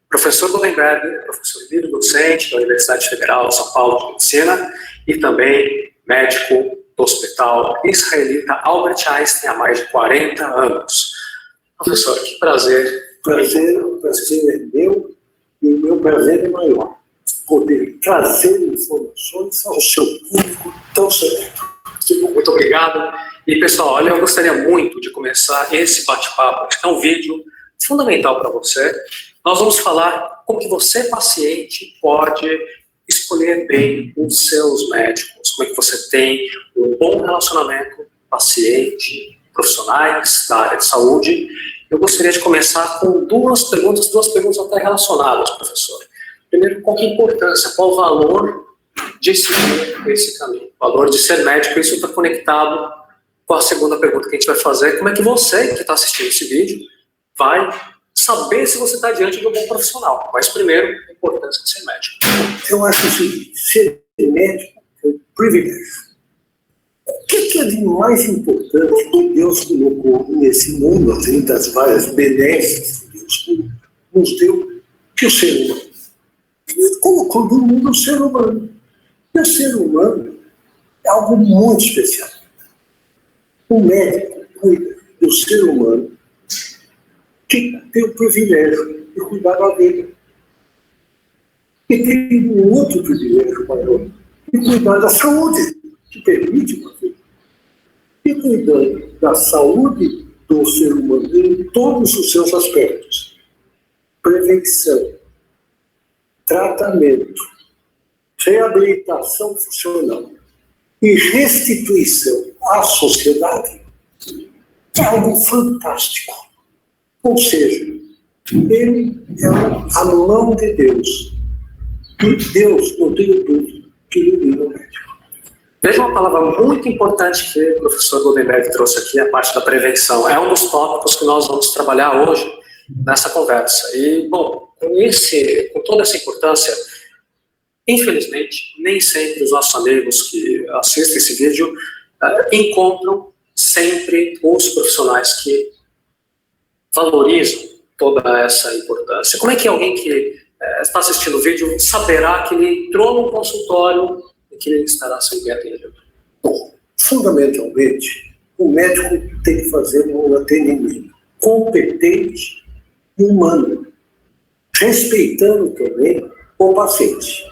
Professor Goldenberg é professor livre-docente da Universidade Federal de São Paulo de Medicina e também médico do Hospital Israelita Albert Einstein há mais de 40 anos. Professor, que prazer. O prazer é meu e o meu prazer é maior. Poder trazer informações ao seu público tão seleto. Muito obrigado. E, pessoal, olha, eu gostaria muito de começar esse bate-papo. Acho que é um vídeo fundamental para você. Nós vamos falar como que você, paciente, pode escolher bem os seus médicos. Como é que você tem um bom relacionamento paciente, profissionais da área de saúde. Eu gostaria de começar com duas perguntas até relacionadas, professor. Primeiro, qual que é a importância, qual o valor de seguir esse caminho? O valor de ser médico, isso está conectado com a segunda pergunta que a gente vai fazer. Como é que você, que está assistindo esse vídeo, vai saber se você está diante de um bom profissional? Mas, primeiro, a importância de ser médico. Eu acho o seguinte, ser médico é um privilégio. O que é de mais importante que Deus colocou nesse mundo, além das várias benesses que Deus nos deu, que o ser humano? Ele colocou no mundo o ser humano. E o ser humano é algo muito especial. O médico cuida do ser humano que tem o privilégio de cuidar da vida. E tem um outro privilégio maior, de cuidar da saúde, que permite uma vida. E cuidando da saúde do ser humano em todos os seus aspectos. Prevenção, tratamento, reabilitação funcional e restituição à sociedade é algo fantástico. Ou seja, ele é a mão de Deus. E Deus, não tenho dúvida, que ilumina o médico. Veja uma palavra muito importante que o professor Goldenberg trouxe aqui, a parte da prevenção. É um dos tópicos que nós vamos trabalhar hoje nessa conversa. E, bom, com toda essa importância, infelizmente, nem sempre os nossos amigos que assistem esse vídeo encontram sempre os profissionais que valorizam toda essa importância. Como é que alguém que está assistindo o vídeo saberá que ele entrou num consultório e que ele estará sendo bem atendido? Bom, fundamentalmente, o médico tem que fazer um atendimento competente e humano, respeitando também o paciente.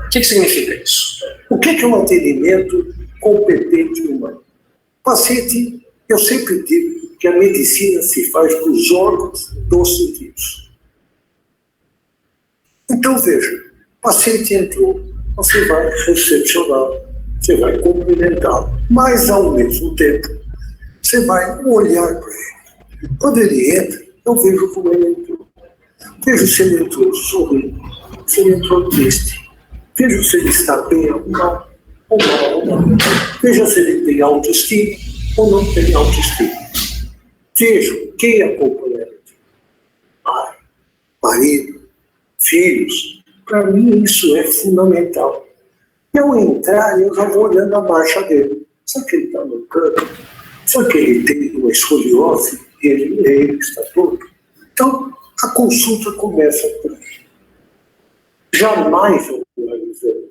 O que significa isso? O que é um atendimento competente e humano? Paciente, eu sempre digo que a medicina se faz com os órgãos dos sentidos. Então, veja, o paciente entrou, você vai recepcioná-lo, você vai cumprimentá-lo, mas, ao mesmo tempo, você vai olhar para ele. Quando ele entra, eu vejo como ele entrou. Vejo se ele entrou sorrindo, se ele entrou triste. Veja se ele está bem arrumado ou mal arrumado. Veja se ele tem autoestima ou não tem autoestima. Veja quem acompanha marido, filhos. Para mim isso é fundamental. Eu entrar, eu já vou olhando a marcha dele. Será que ele está mancando? Será que ele tem uma escoliose? Ele está torto? Então, a consulta começa por aí. Jamais organizamos.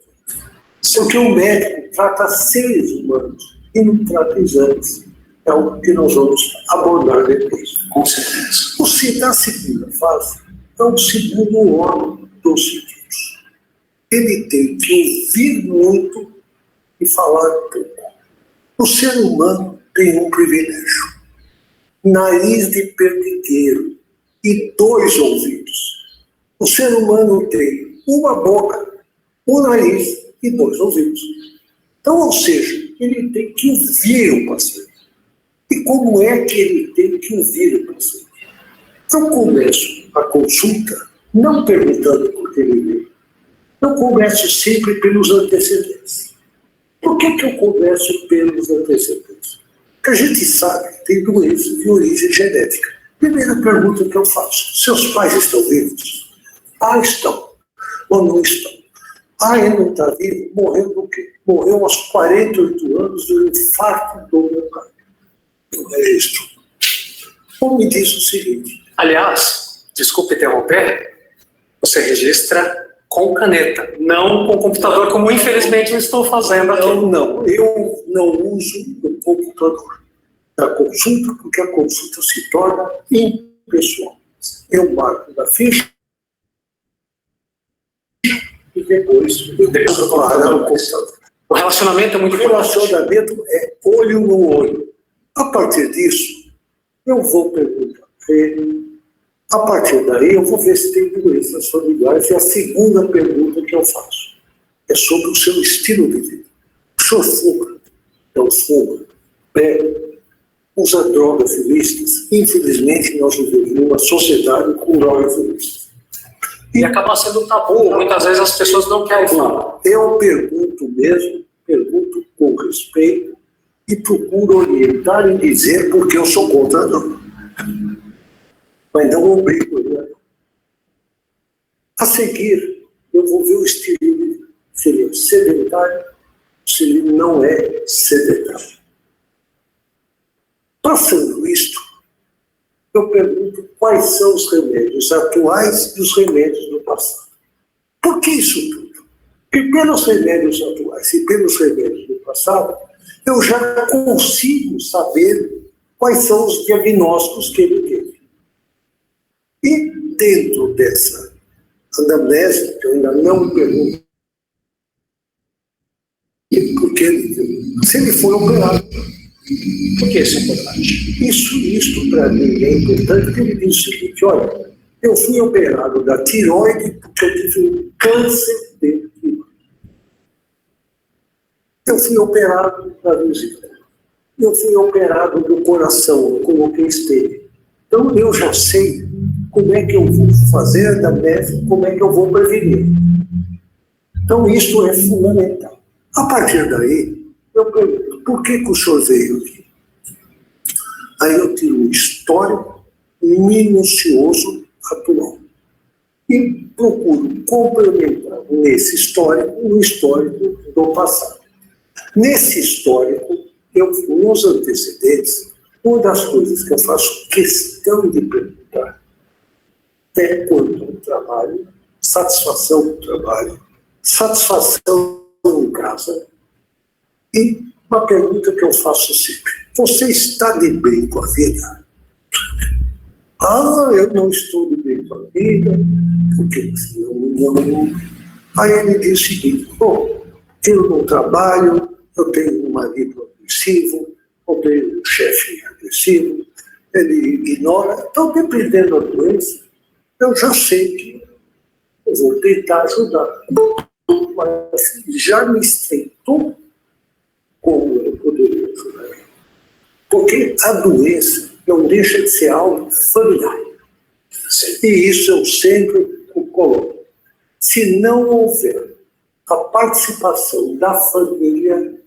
Porque o médico trata seres humanos e não trata exames. É o que nós vamos abordar depois. Com certeza. Na segunda fase, é o segundo órgão dos sentidos. Ele tem que ouvir muito e falar pouco. O ser humano tem um privilégio. Nariz de perdigueiro e 2 ouvidos. O ser humano tem uma boca, um nariz e 2 ouvidos. Então, ou seja, ele tem que ouvir o paciente. E como é que ele tem que ouvir o paciente? Eu começo a consulta não perguntando por que ele veio. Eu começo sempre pelos antecedentes. Por que eu começo pelos antecedentes? Porque a gente sabe que tem doenças de origem genética. Primeira pergunta que eu faço: seus pais estão vivos? Ah, estão. Ou não estão? Ah, ele não está vivo? Morreu do quê? Morreu aos 48 anos de um infarto do miocárdio. No registro. Ou me diz o seguinte. Aliás, desculpe interromper, você registra com caneta, não com computador, como infelizmente eu estou fazendo aqui. Eu não uso o computador da consulta, porque a consulta se torna impessoal. Eu marco na ficha e depois eu para o computador. O relacionamento é muito importante. O relacionamento é olho no olho. A partir disso, eu vou perguntar para ele. A partir daí, eu vou ver se tem doenças familiares. E a segunda pergunta que eu faço é sobre o seu estilo de vida. O senhor fuma? Não fuma? Bebe? Usa drogas ilícitas? Infelizmente, nós vivemos numa sociedade com drogas ilícitas. E acaba sendo tabu. Muitas vezes as pessoas não querem falar. Eu pergunto mesmo, pergunto com respeito e procuro orientar e dizer porque eu sou contra a droga. Mas não obrigo ele. A seguir, eu vou ver o estilo de vida. Se ele é sedentário, se ele não é sedentário. Passando isto, eu pergunto quais são os remédios atuais e os remédios do passado. Por que isso tudo? Porque pelos remédios atuais e pelos remédios do passado, eu já consigo saber quais são os diagnósticos que ele teve. E dentro dessa anamnese, que eu ainda não me pergunto, porque se ele foi operado, por que isso é importante? Isso para mim é importante, porque ele diz o seguinte: olha, eu fui operado da tireoide porque eu tive um câncer de tireoide. Eu fui operado da vesícula. Eu fui operado do coração, eu coloquei esteira. Então eu já sei como é que eu vou fazer a anamnese, como é que eu vou prevenir. Então isso é fundamental. A partir daí, eu pergunto, por que o senhor veio aqui? Aí eu tiro um histórico minucioso atual. E procuro complementar nesse histórico o histórico do passado. Nesse histórico, nos antecedentes, uma das coisas que eu faço questão de perguntar é quanto ao trabalho, satisfação do trabalho, satisfação em casa. E uma pergunta que eu faço sempre: você está de bem com a vida? Ah, eu não estou de bem com a vida, porque não. Aí ele diz o seguinte: bom, eu não trabalho, eu tenho um marido agressivo, eu tenho um chefe agressivo, ele ignora. Então, dependendo da doença, eu já sei que eu vou tentar ajudar. Mas já me estreitou como eu poderia ajudar. Porque a doença não deixa de ser algo familiar. E isso eu sempre coloco. Se não houver a participação da família,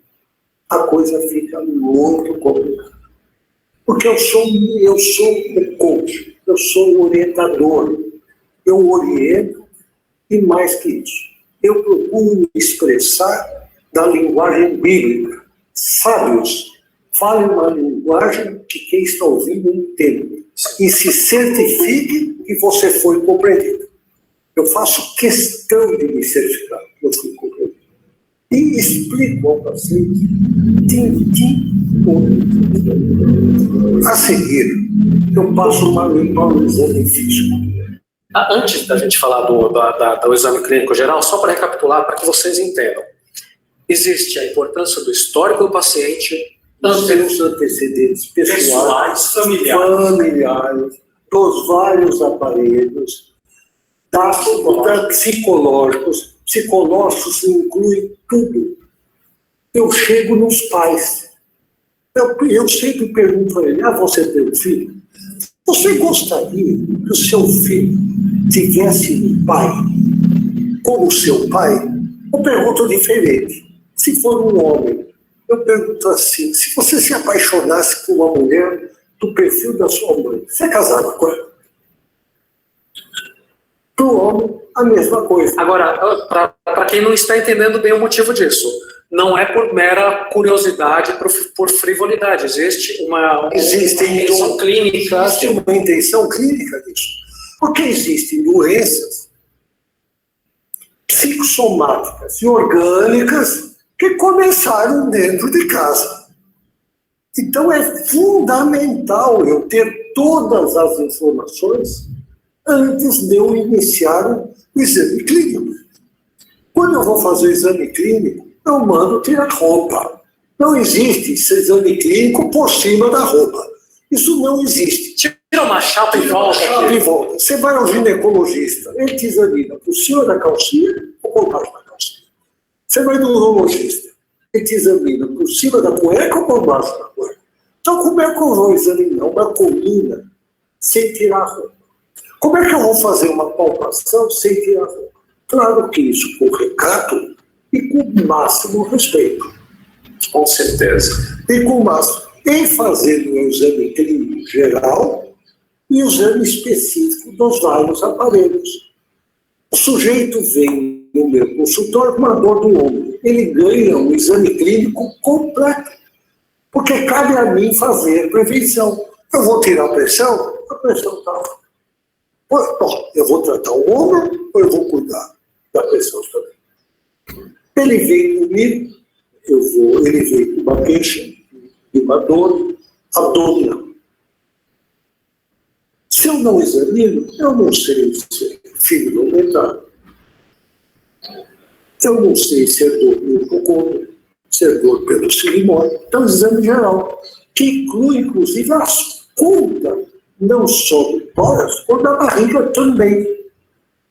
a coisa fica muito complicada. Porque eu sou o coach, eu sou o orientador, eu oriento e mais que isso, eu procuro me expressar na linguagem bíblica. Sábios, fale uma linguagem que quem está ouvindo entende e se certifique que você foi compreendido. Eu faço questão de me certificar que eu fui compreendido. E explico ao paciente, a seguir, eu passo uma limpa ao exame físico. Antes da gente falar do exame clínico geral, só para recapitular, para que vocês entendam. Existe a importância do histórico do paciente, seus antecedentes pessoais, familiares, dos vários aparelhos, psicológicos. Psicológicos incluem tudo. Eu chego nos pais. Eu sempre pergunto a ele, você tem um filho? Você gostaria que o seu filho tivesse um pai como seu pai? Eu pergunto diferente. Se for um homem, eu pergunto assim, se você se apaixonasse por uma mulher do perfil da sua mãe, você casava com ela? Para o homem, a mesma coisa. Agora, para quem não está entendendo bem o motivo disso, não é por mera curiosidade, por frivolidade. Existe uma intenção clínica. Existe uma intenção clínica disso. Porque existem doenças psicossomáticas e orgânicas que começaram dentro de casa. Então é fundamental eu ter todas as informações antes de eu iniciar o exame clínico. Quando eu vou fazer o exame clínico, eu mando tirar roupa. Não existe esse exame clínico por cima da roupa. Isso não existe. Tira uma chapa e volta. Você vai ao ginecologista, ele te examina por cima da calcinha ou por baixo da calcinha. Você vai no urologista, ele te examina por cima da cueca ou por baixo da cueca. Então, como é que eu vou examinar uma coluna sem tirar a roupa? Como é que eu vou fazer uma palpação sem tirar a roupa? Claro que isso com recato e com o máximo respeito. Com certeza. E com o máximo. Em fazendo o exame clínico geral e o exame específico dos vários aparelhos. O sujeito vem no meu consultório com uma dor do ombro. Ele ganha um exame clínico completo. Porque cabe a mim fazer prevenção. Eu vou tirar a pressão está. Bom, eu vou tratar o ombro ou eu vou cuidar da pressão também? Ele vem comigo, ele vem com uma queixa, de uma dor abdominal. Se eu não examino, eu não sei se é fígado aumentado. Eu não sei se é dor no cocô, se é dor pelo silimóide. Então, exame geral, que inclui, inclusive, a escuta, não só do tórax, como da barriga também.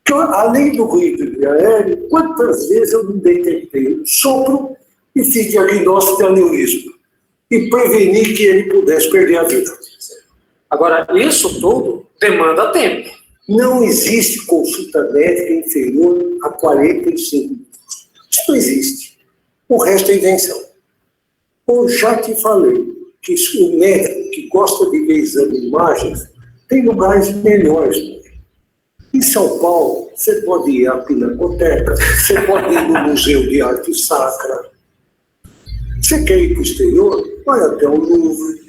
Então, além do ruído aéreo, quantas vezes eu não detectei um sopro e fiz diagnóstico de aneurisma e preveni que ele pudesse perder a vida. Agora, isso tudo demanda tempo. Não existe consulta médica inferior a 45 minutos. Isso não existe. O resto é invenção. Eu já te falei que o médico que gosta de ver exame de imagens tem lugares melhores. Em São Paulo, você pode ir à Pinacoteca, você pode ir no Museu de Arte Sacra. Você quer ir para o exterior? Vai até o Louvre.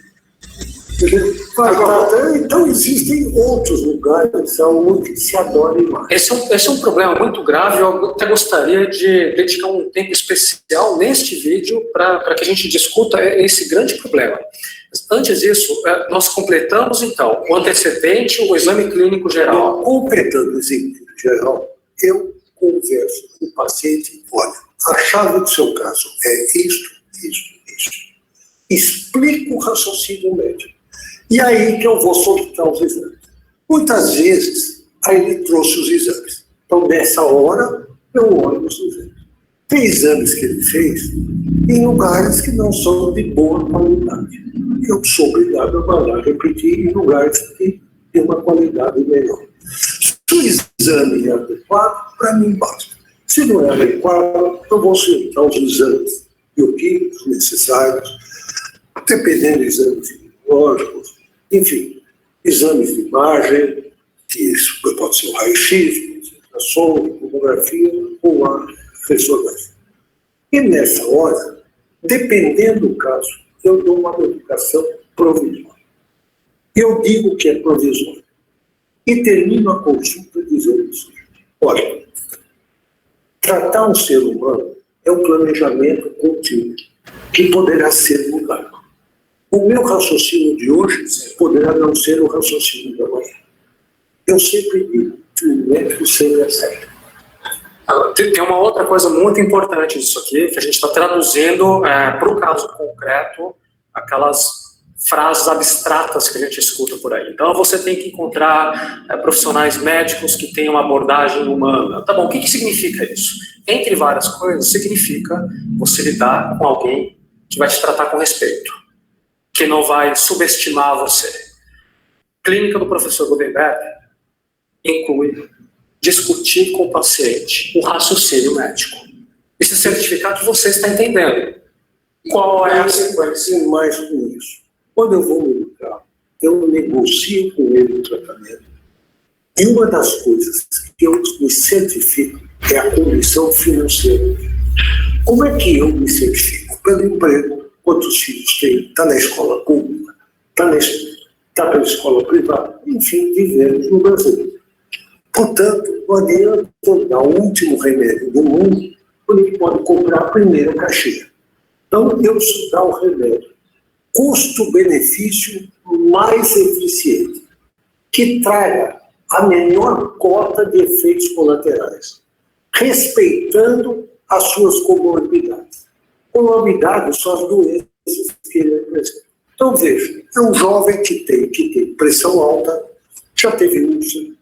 Então, existem outros lugares onde se adora imagem. Esse é um problema muito grave. Eu até gostaria de dedicar um tempo especial neste vídeo para que a gente discuta esse grande problema. Antes disso, nós completamos, então, o antecedente, o exame clínico geral. Completando o exame clínico geral, eu converso com o paciente, olha, a chave do seu caso é isto. Explico o raciocínio médico. E aí que eu vou solicitar os exames. Muitas vezes, aí ele trouxe os exames. Então, nessa hora, eu olho os exames. Tem exames que ele fez em lugares que não são de boa qualidade. Eu sou obrigado a mandar repetir em lugares que têm uma qualidade melhor. Se o exame é adequado, para mim basta. Se não é adequado, eu vou solicitar os exames bioquímicos necessários, dependendo de exames fisiológicos, enfim, exames de imagem, que isso pode ser o raio-x, a sonda, a tomografia ou a ressonância. E nessa hora, dependendo do caso, eu dou uma medicação provisória. Eu digo que é provisória. E termino a consulta dizendo o seguinte: olha, tratar um ser humano é um planejamento contínuo que poderá ser mudado. O meu raciocínio de hoje poderá não ser o raciocínio da manhã. Eu sempre digo que o médico sempre acerta. Tem uma outra coisa muito importante disso aqui, que a gente está traduzindo para o caso concreto, aquelas frases abstratas que a gente escuta por aí. Então, você tem que encontrar profissionais médicos que tenham uma abordagem humana. Tá bom, o que significa isso? Entre várias coisas, significa você lidar com alguém que vai te tratar com respeito, que não vai subestimar você. Clínica do professor Gutenberg inclui discutir com o paciente o raciocínio médico. E se certificar que você está entendendo qual é a sequência. Mais com isso. Quando eu vou medicar, eu negocio com ele o tratamento. E uma das coisas que eu me certifico é a condição financeira. Como é que eu me certifico? Pelo emprego. Quantos filhos tem? Está na escola pública? Está na escola privada? Enfim, vivemos no Brasil. Portanto, não adianta dar o último remédio do mundo quando ele pode comprar a primeira caixinha. Então, eu preciso dar o remédio custo-benefício mais eficiente, que traga a menor cota de efeitos colaterais, respeitando as suas comorbidades. Comorbidades são as doenças que ele apresenta. Então, veja, é um jovem que tem pressão alta, já teve úlcera,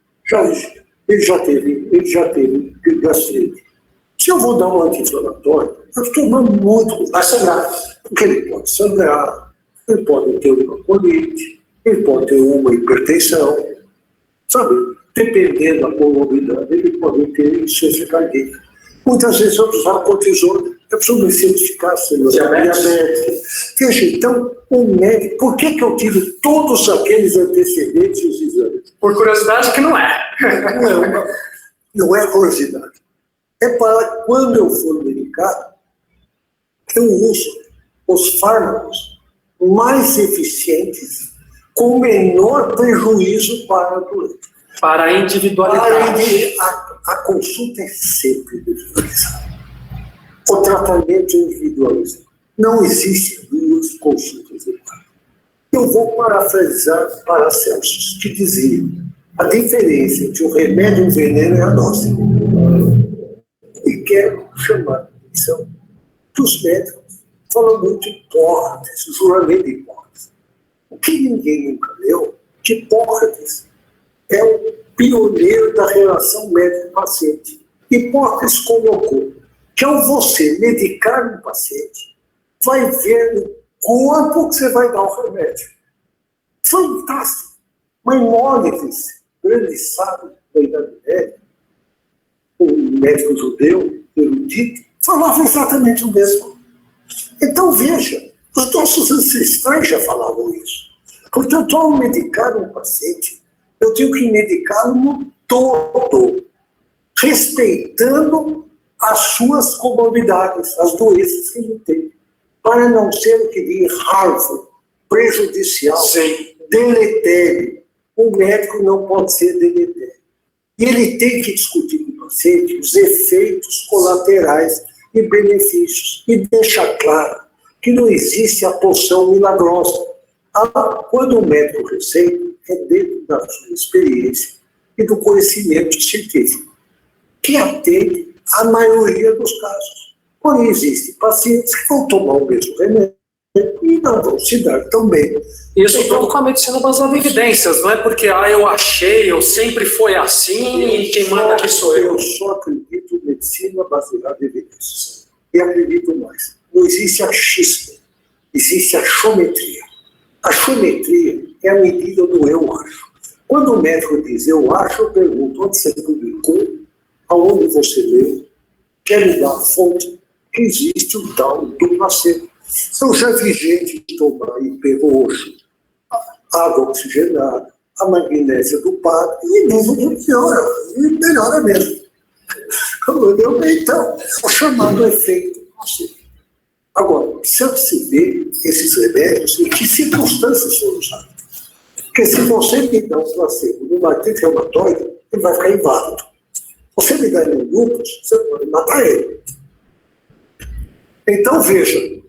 ele já teve gastrite. Se eu vou dar um anti-inflamatório, eu estou tomando muito, vai sangrar, porque ele pode sangrar, ele pode ter uma colite, ele pode ter uma hipertensão, sabe? Dependendo da comorbidade, ele pode ter insuficiência cardíaca. Muitas vezes eu precisava cortisona, eu preciso me certificar se eu tenho diabetes. Veja, então, o médico, por que eu tiro todos aqueles antecedentes e os exames? Por curiosidade que não é. Não é curiosidade. É para quando eu for medicar, eu uso os fármacos mais eficientes com menor prejuízo para a doença. Para a individualidade. A consulta é sempre individualizada. O tratamento é individualizado. Não existe duas consultas iguais. Eu vou parafrasear Paracelsus, que dizia: a diferença entre o remédio e o veneno é a nossa. E quero chamar a atenção que os médicos falam muito de Hipócrates, o juramento de Hipócrates. O que ninguém nunca leu, que Hipócrates é o pioneiro da relação médico-paciente. Hipócrates colocou que ao você medicar um paciente, vai ver no corpo que você vai dar o remédio. Fantástico! Maimônides, grande sábio da Idade Média, um médico judeu, erudito, falava exatamente o mesmo. Então, veja, os nossos ancestrais já falavam isso. Portanto, ao medicar um paciente, eu tenho que medicá-lo no todo, respeitando as suas comorbidades, as doenças que ele tem, para não ser o que diz Harvard, prejudicial, deletério. O médico não pode ser deletério. E ele tem que discutir com o paciente os efeitos colaterais e benefícios, e deixar claro que não existe a poção milagrosa. Quando o médico receita, é dentro da sua experiência e do conhecimento científico, que atende a maioria dos casos. Porém, existem pacientes que vão tomar o mesmo remédio e não vão se dar tão bem. Isso tudo com a medicina baseada em evidências, não é porque eu achei, eu sempre foi assim e quem manda aqui sou eu. Eu só acredito em medicina baseada em evidências. E acredito mais. Não existe achismo, existe a chometria. A chometria é a medida do eu acho. Quando o médico diz eu acho, eu pergunto onde você publicou, aonde você leu, quer me dar a fonte que existe o tal do placebo. Eu já vi gente tomar hiperroxo, água oxigenada, a magnésia do padre e melhora mesmo. Então, o chamado efeito placebo. Agora, precisa se ver esses remédios em que circunstâncias foram usados. Porque se você me dá um placebo numa artrite reumatoide, ele vai ficar inválido. Você me dá em lúpus, você pode matar ele. Então, veja,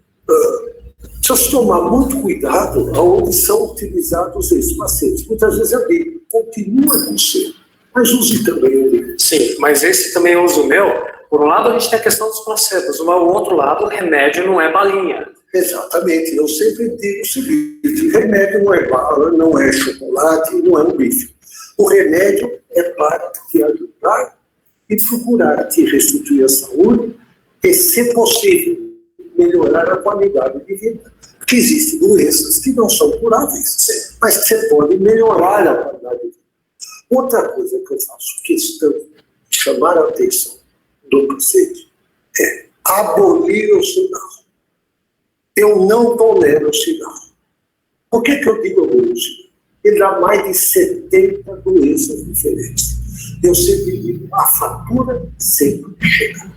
precisa tomar muito cuidado aonde são utilizados esses pacientes. Muitas vezes eu digo, continua com o seu, mas use também o meu. Sim, mas esse também eu uso o meu. Por um lado, a gente tem a questão dos placebos, mas o outro lado, o remédio não é balinha. Exatamente, eu sempre digo o seguinte: remédio não é bala, não é chocolate, não é um bife. O remédio é para te ajudar e procurar te restituir a saúde e, se possível, melhorar a qualidade de vida. Porque existem doenças que não são curáveis, mas que você pode melhorar a qualidade de vida. Outra coisa que eu faço questão de chamar a atenção do paciente é abolir o cigarro. Eu não tolero o cigarro. Por que eu digo abolir o cigarro? Ele dá mais de 70 doenças diferentes. Eu sempre digo, a fatura sempre chega.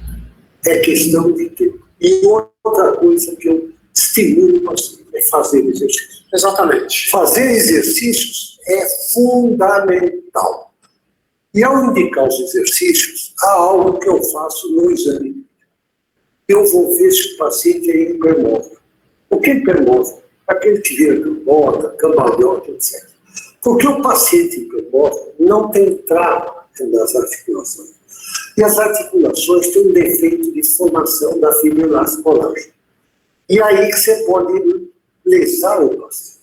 É questão de tempo. E outra coisa que eu estimulo o paciente é fazer exercício. Exatamente. Fazer exercícios é fundamental. E ao indicar os exercícios, há algo que eu faço no exame. Eu vou ver se o paciente é hipermóvel. O que é hipermóvel? Aquele que vira cambota, cambalhota, etc. Porque o paciente hipermóvel não tem trava nas articulações. E as articulações têm um defeito de formação da fibrose colágena. E aí que você pode lesar o paciente.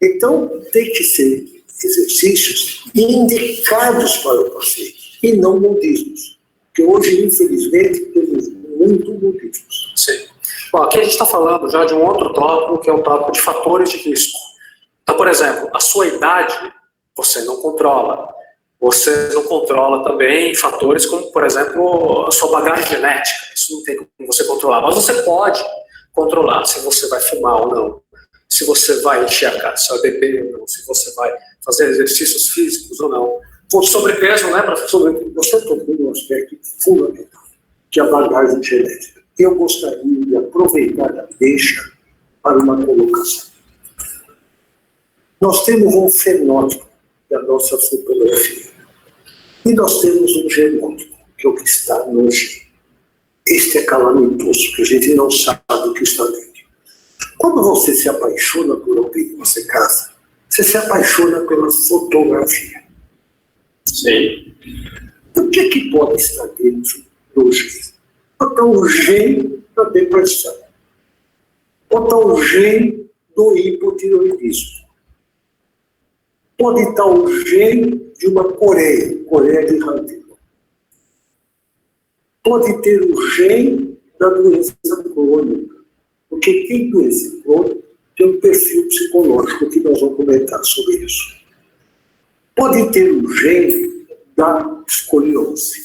Então, tem que ser exercícios indicados para o paciente e não modismos. Porque hoje, infelizmente, temos muito modismos. Sim. Bom, aqui a gente está falando já de um outro tópico, que é o tópico de fatores de risco. Então, por exemplo, a sua idade você não controla. Você não controla também fatores como, por exemplo, a sua bagagem genética. Isso não tem como você controlar. Mas você pode controlar se você vai fumar ou não, se você vai encher a casa, se vai beber ou não, se você vai fazer exercícios físicos ou não. Por sobrepeso, né, professor? Você tocou um aspecto fundamental, que é a bagagem genética. Eu gostaria de aproveitar a deixa para uma colocação. Nós temos um fenótipo da nossa fotografia. E nós temos um genótipo, que é o que está no gene. Este é calamitoso, que a gente não sabe o que está dentro. Quando você se apaixona por alguém que você casa, você se apaixona pela fotografia. Sim. O que pode estar dentro do gene? Pode estar o gene da depressão. Pode estar o gene do hipotireoidismo. Pode estar o gene de uma Coreia de Huntington. Pode ter o gene da doença crônica. Porque quem doença crônica tem um perfil psicológico que nós vamos comentar sobre isso. Pode ter o gene da escoliose.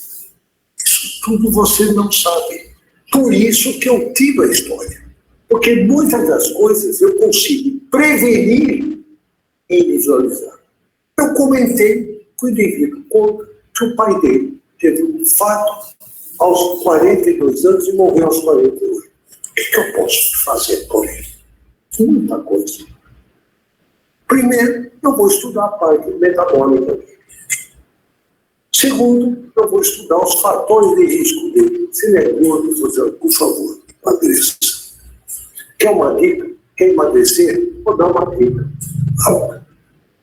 Isso tudo você não sabe. Por isso que eu tiro a história. Porque muitas das coisas eu consigo prevenir e visualizar. Eu comentei com o indivíduo que o pai dele teve um infarto aos 42 anos e morreu aos 48. O que eu posso fazer por ele? Muita coisa. Primeiro, eu vou estudar a parte metabólica dele. Segundo, eu vou estudar os fatores de risco dele. Se ele é gordo, por favor, emagreça. Quer uma dica? Quer emagrecer? Vou dar uma dica. Agora,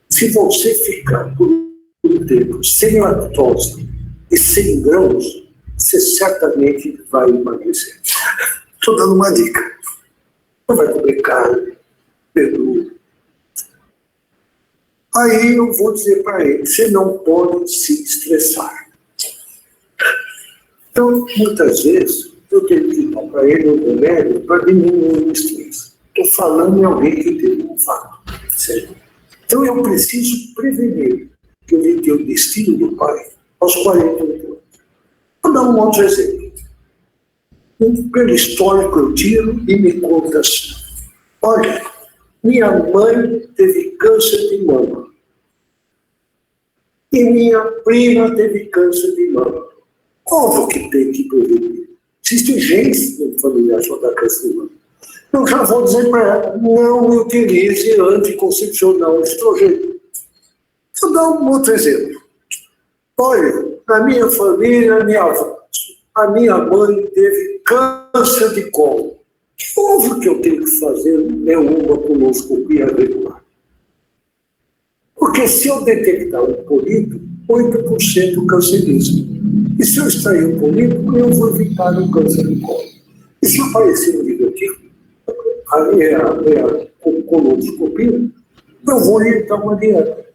se você ficar por um tempo sem lactose e sem grãos, você certamente vai emagrecer. Estou dando uma dica. Não vai comer carne, peru. Aí eu vou dizer para ele, você não pode se estressar. Então, muitas vezes, eu tenho que dar para ele um remédio para diminuir o estresse. Estou falando em alguém que teve um infarto. Certo? Então, eu preciso prevenir que eu evitei o destino do pai aos 48 anos. Vou dar um outro exemplo. Pelo histórico eu tiro e me conta assim. Olha, minha mãe teve câncer de mama. E minha prima teve câncer de mama. Óbvio que tem que prevenir. Existem genes no familiar que dá câncer de mama. Eu já vou dizer para ela, não utilize anticoncepcional estrogênio. Vou dar um outro exemplo. Olha, na minha família, a minha mãe teve câncer de colo. Óbvio que eu tenho que fazer uma colonoscopia regular. Porque se eu detectar um pólipo, 8% cancerígeno. E se eu extrair um pólipo, eu vou evitar o câncer de colo. E se aparecer um divertículo, a colonoscopia, eu vou orientar uma dieta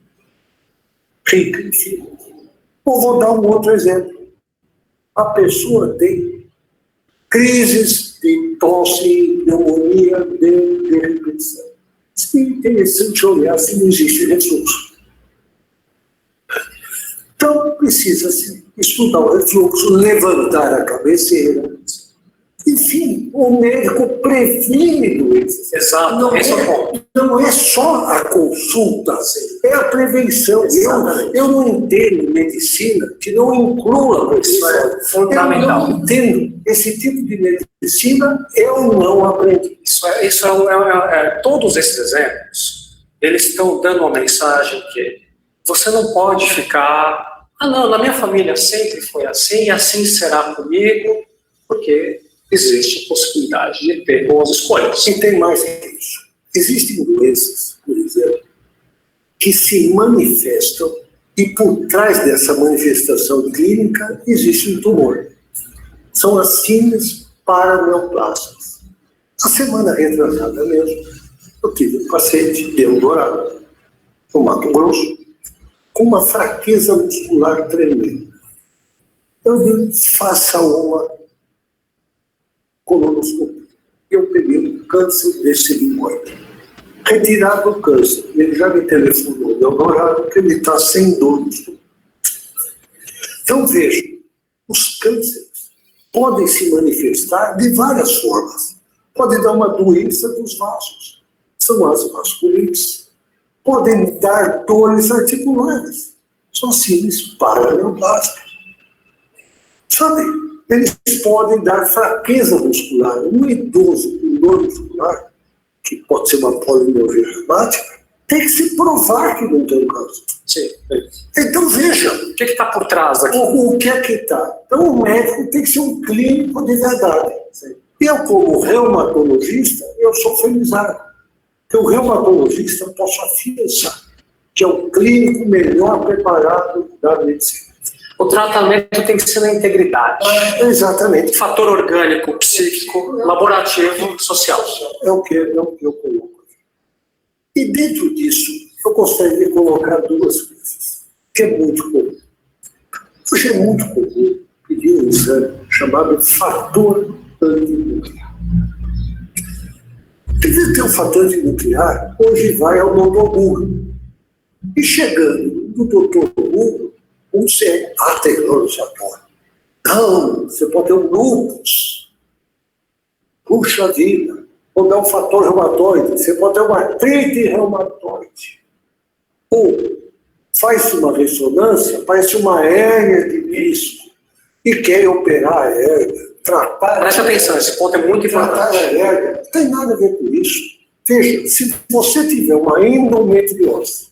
rica em fibras. Eu vou dar um outro exemplo. A pessoa tem crises de tosse, pneumonia, de repetição. Isso é interessante olhar se não existe refluxo. Então, precisa-se estudar o refluxo, levantar a cabeceira. Enfim, o médico previne doenças. Exato, Não é só a consulta, é a prevenção. Eu não entendo medicina que não inclua a prevenção. Isso é fundamental. Eu não entendo. Esse tipo de medicina eu não aprendi. Todos esses exemplos, eles estão dando uma mensagem que você não pode ficar, não, na minha família sempre foi assim, e assim será comigo, porque existe a possibilidade de ter boas escolhas. E tem mais que isso. Existem doenças, por exemplo, que se manifestam e por trás dessa manifestação clínica existe um tumor. São as síndromes paraneoplastas. A semana retrasada mesmo, eu tive um paciente de Eldorado, no Mato Grosso, com uma fraqueza muscular tremenda. Eu disse, faça uma colonoscopia. Eu peguei um câncer desse linguoide. Retirado o câncer. Ele já me telefonou de Eldorado que ele está sem dor no estômago. Então, veja, os cânceres podem se manifestar de várias formas. Pode dar uma doença dos vasos, são as vasculites. Podem dar dores articulares, são síndromes paraneoplásticas. Sabe, eles podem dar fraqueza muscular. Um idoso com dor muscular, que pode ser uma polimialgia reumática, tem que se provar que não tem câncer. Sim. Então, veja. O que está por trás aqui? O que é que está? Então, o médico tem que ser um clínico de verdade. Sim. Eu, como reumatologista, eu sou felizardo. Porque o reumatologista, eu posso afirmar que é o clínico melhor preparado da medicina. O tratamento tem que ser na integridade. Exatamente. Fator orgânico, psíquico, laborativo, social. É o que eu coloco. E dentro disso, eu gostaria de colocar duas coisas, que é muito comum. Hoje é muito comum pedir um exame chamado fator antinuclear. Quem tem um fator antinuclear, hoje vai ao Dr. Google. E chegando no Dr. Google, você tem fator. Não, você pode ter um lúpus. Puxa vida. Ou dar um fator reumatoide, você pode ter uma artrite reumatoide. Ou faz uma ressonância, parece uma hérnia de disco, e quer operar a hérnia, tratar... Presta atenção, esse ponto é muito importante. Tratar a hérnia, não tem nada a ver com isso. Veja, se você tiver uma endometriose,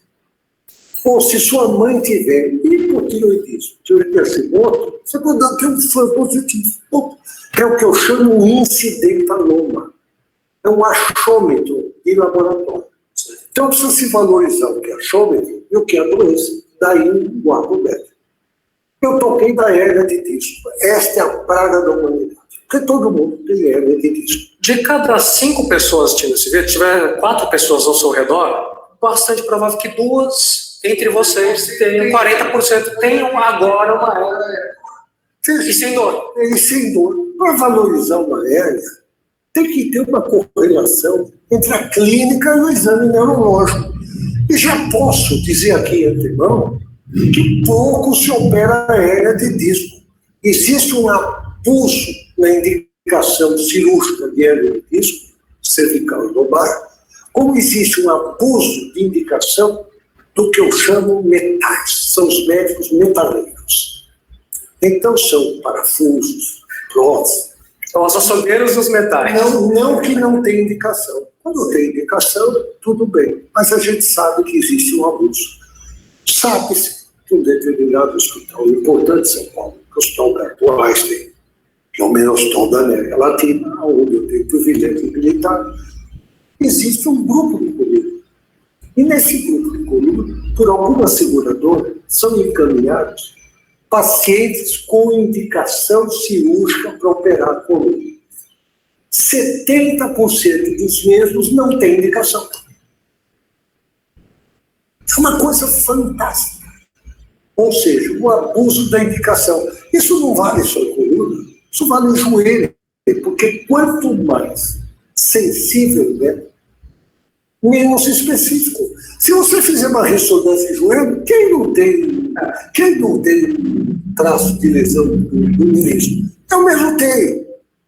ou se sua mãe tiver hipotiroidismo, tiroide Hashimoto, você pode ter um fã positivo. É o que eu chamo de incidentaloma. É um achômetro de laboratório. Então precisa se valorizar o que é achômetro e o que é a doença. Daí o argumento. Eu toquei da hérnia de disco. Esta é a praga da humanidade. Porque todo mundo tem hérnia de disco. De cada 5 pessoas assistindo esse vídeo, tiver 4 pessoas ao seu redor, bastante provável que 2 entre vocês tenham, 40% tenham agora uma hérnia. E sem dor. E sem dor. Para valorizar uma hérnia, tem que ter uma correlação entre a clínica e o exame neurológico. E já posso dizer aqui, antemão, que pouco se opera a hérnia de disco. Existe um abuso na indicação cirúrgica de hérnia de disco, cervical e lombar, como existe um abuso de indicação do que eu chamo metais, são os médicos metalúrgicos. Então são parafusos, próteses. São os açougueiros dos metais. Não que não tem indicação. Quando tem indicação, tudo bem. Mas a gente sabe que existe um abuso. Sabe-se que um determinado hospital importante de São Paulo, que é o Hospital Humberto Einstein, que é o melhor hospital da América Latina, onde eu tenho privilégio militar, existe um grupo de coluna. E nesse grupo de coluna, por alguma seguradora, são encaminhados pacientes com indicação cirúrgica para operar a coluna. 70% dos mesmos não têm indicação. É uma coisa fantástica. Ou seja, o abuso da indicação. Isso não vale só em coluna, isso vale em joelho. Porque quanto mais sensível, né, menos específico. Se você fizer uma ressonância em joelho, quem não tem traço de lesão do menisco? Eu mesmo tenho.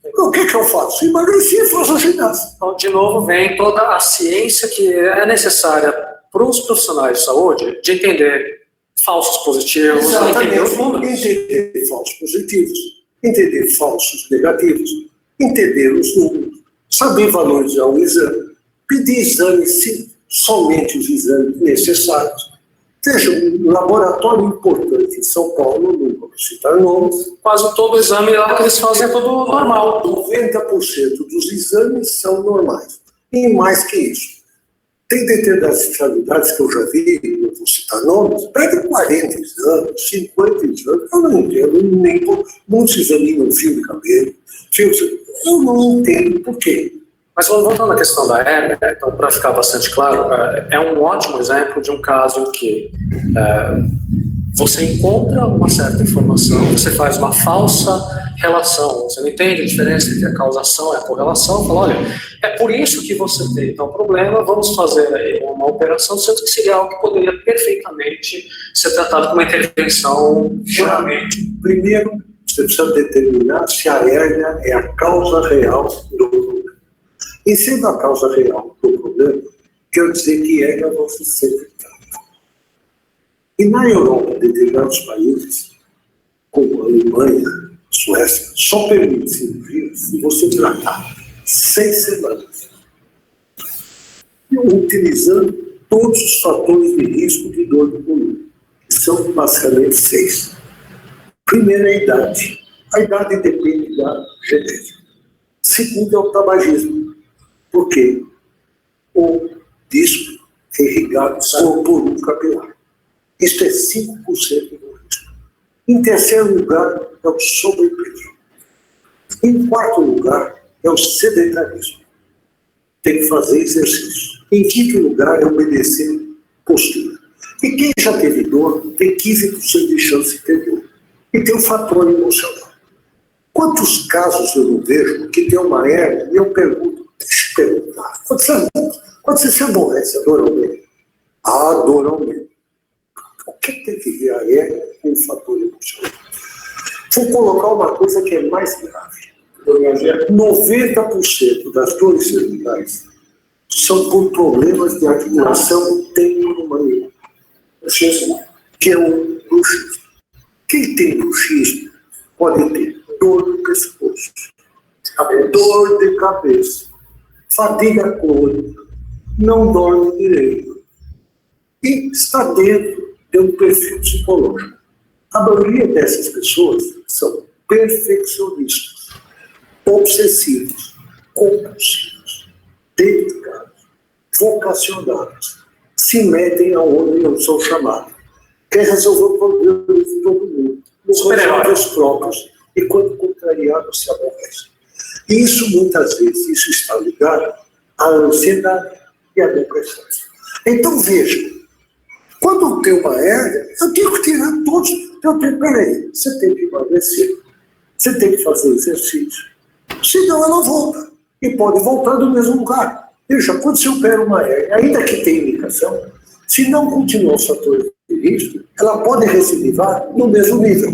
Então, o que eu faço? Emagreci e faço a ginástica. Então, de novo, vem toda a ciência que é necessária para os profissionais de saúde de entender falsos positivos, entender os números. Entender falsos positivos, entender falsos negativos, entender os números, saber valorizar o exame, pedir exames, somente os exames necessários. Veja, um laboratório importante em São Paulo, não vou citar nomes, quase todo exame lá que eles fazem é todo normal. 90% dos exames são normais. E mais que isso. Tem determinadas especialidades que eu já vi, não vou citar nomes, pede 40 exames, 50 exames, eu não entendo, nem muitos examinam fio de cabelo, eu não entendo por quê. Mas voltando à questão da hérnia, então, para ficar bastante claro, é um ótimo exemplo de um caso em que você encontra uma certa informação, você faz uma falsa relação, você não entende a diferença entre a causação e a correlação, fala, olha, é por isso que você tem tal problema, vamos fazer aí uma operação, sendo que seria algo que poderia perfeitamente ser tratado como uma intervenção puramente. Primeiro, você precisa determinar se a hérnia é a causa real do problema. E sendo a causa real do problema, quero dizer que hérnia não se sempre trata. E na Europa, em determinados países, como a Alemanha, Suécia, só permite cirurgia se você tratar 6 semanas. Utilizando todos os fatores de risco de dor de coluna, que são basicamente 6. Primeiro é a idade. A idade depende da genética. Segundo é o tabagismo. Porque o disco é irrigado por um capilar. Isto é 5% do risco. Em terceiro lugar, é o sobrepeso. Em quarto lugar, é o sedentarismo. Tem que fazer exercício. Em quinto lugar, é obedecer postura. E quem já teve dor, tem 15% de chance de ter dor. E tem o fator emocional. Quantos casos eu não vejo que tem uma hérnia e eu pergunto, deixa eu perguntar, quando você se aborrece, a dor aumenta? A dor aumenta. O que tem que ver a hérnia com o fator emocional? Vou colocar uma coisa que é mais grave. 90% das dores cerebrais são por problemas de articulação temporomandibular, que é o bruxismo. Quem tem bruxismo pode ter dor no pescoço, dor de cabeça, fadiga crônica, não dorme direito e está dentro de um perfil psicológico. A maioria dessas pessoas são perfeccionistas, obsessivos, compulsivos, dedicados, vocacionados, se metem aonde não são chamados. Quer resolver o problema de todo mundo, nos resolve próprios e, quando contrariado, se aborrece. Isso, muitas vezes, isso está ligado à ansiedade e à depressão. Então, veja, quando tem uma hérnia, eu tenho que tirar todos. Então, peraí, você tem que emagrecer, você tem que fazer exercício, senão ela volta. E pode voltar do mesmo lugar. Veja, quando você opera uma hérnia, ainda que tenha indicação, se não continuar os fatores de risco, ela pode recidivar no mesmo nível.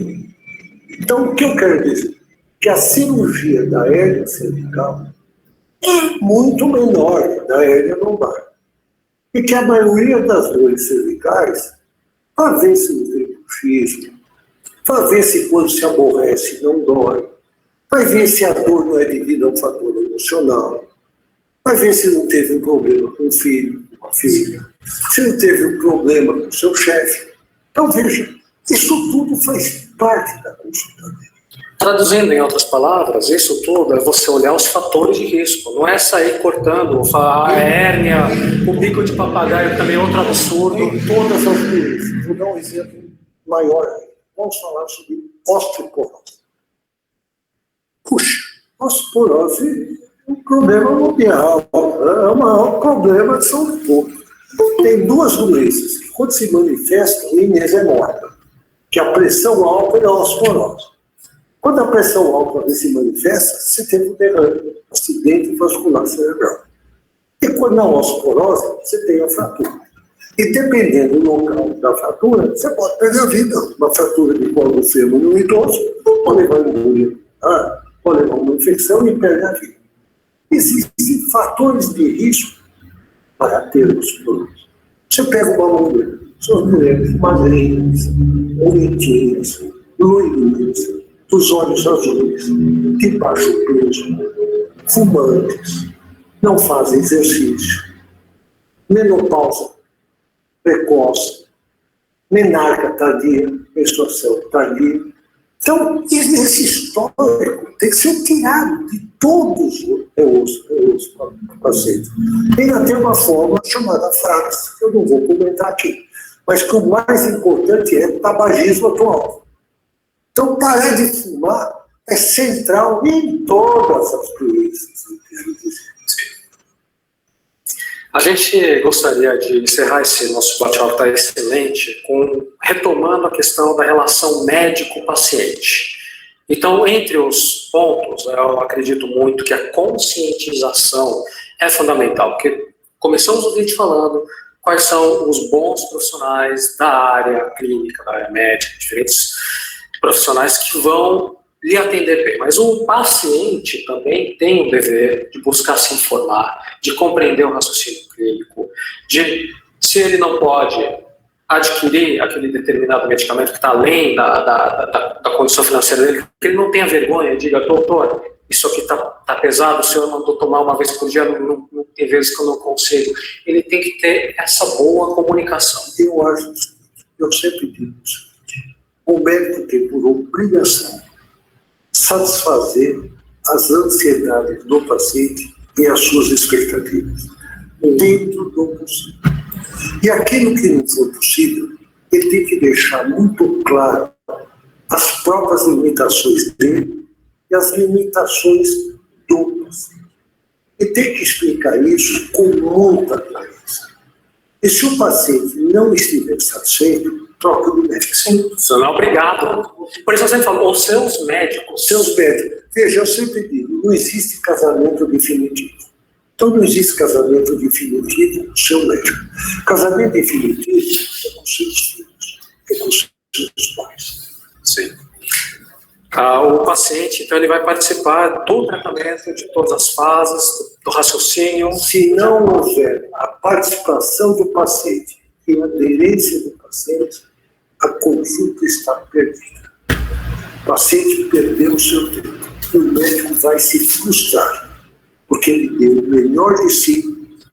Então, o que eu quero dizer? Que a cirurgia da hérnia cervical é muito menor da hérnia lombar. E que a maioria das dores cervicais, para ver se não tem bruxismo, para ver se quando se aborrece não dói, vai ver se a dor não é devido a um fator emocional, vai ver se não teve um problema com o filho, com a filha, se não teve um problema com o seu chefe. Então, veja, isso tudo faz parte da consulta médica. Traduzindo em outras palavras, isso tudo é você olhar os fatores de risco, não é sair cortando, a hérnia, o bico de papagaio, também é outro absurdo. Em todas as doenças, vou dar um exemplo maior. Vamos falar sobre osteoporose. Puxa, osteoporose é um problema mundial, é o maior problema de saúde pública. Tem duas doenças que, quando se manifestam, a Inês é morta, que é a pressão alta e a osteoporose. Quando a pressão alta se manifesta, você tem um derrame, acidente vascular cerebral. E quando na osteoporose, você tem a fratura. E dependendo do local da fratura, você pode perder a vida. Uma fratura de colo do fêmur no idoso, pode levar pode levar uma infecção e perder a vida. Existem fatores de risco para ter osteoporose. Você pega uma mulher, são mulheres magrinhas, bonitinhas, loirinhas, dos olhos azuis, de baixo peso, fumantes, não fazem exercício, menopausa precoce, menarca tardia, menstruação tardia. Então, esse histórico tem que ser tirado de todos os pacientes. Ainda tem uma forma chamada FRAX, que eu não vou comentar aqui, mas que o mais importante é o tabagismo atual. Então, parar de fumar é central em todas as doenças. A gente gostaria de encerrar esse nosso bate-papo, está excelente, retomando a questão da relação médico-paciente. Então, entre os pontos, eu acredito muito que a conscientização é fundamental, porque começamos o vídeo falando quais são os bons profissionais da área clínica, da área médica, diferentes profissionais que vão lhe atender bem, mas o paciente também tem o dever de buscar se informar, de compreender o raciocínio clínico, de se ele não pode adquirir aquele determinado medicamento que está além da condição financeira dele, que ele não tenha vergonha, diga, doutor, isso aqui está pesado, o senhor mandou tomar uma vez por dia, não tem vezes que eu não consigo. Ele tem que ter essa boa comunicação. Eu sempre digo isso. O médico tem por obrigação satisfazer as ansiedades do paciente e as suas expectativas, dentro do possível. E aquilo que não for possível, ele tem que deixar muito claro as próprias limitações dele e as limitações do paciente. E tem que explicar isso com muita clareza. E se o paciente não estiver satisfeito, troca do médico. Sim, senhor, obrigado. Por isso eu sempre falo, os seus médicos. Seus médicos. Veja, eu sempre digo, não existe casamento definitivo. Então não existe casamento definitivo com o seu médico. Casamento definitivo é com seus filhos, é com seus pais. Sim. O paciente, então, ele vai participar do tratamento, de todas as fases, do raciocínio. Se não houver a participação do paciente e a aderência do paciente, a consulta está perdida. O paciente perdeu o seu tempo. O médico vai se frustrar, porque ele deu o melhor de si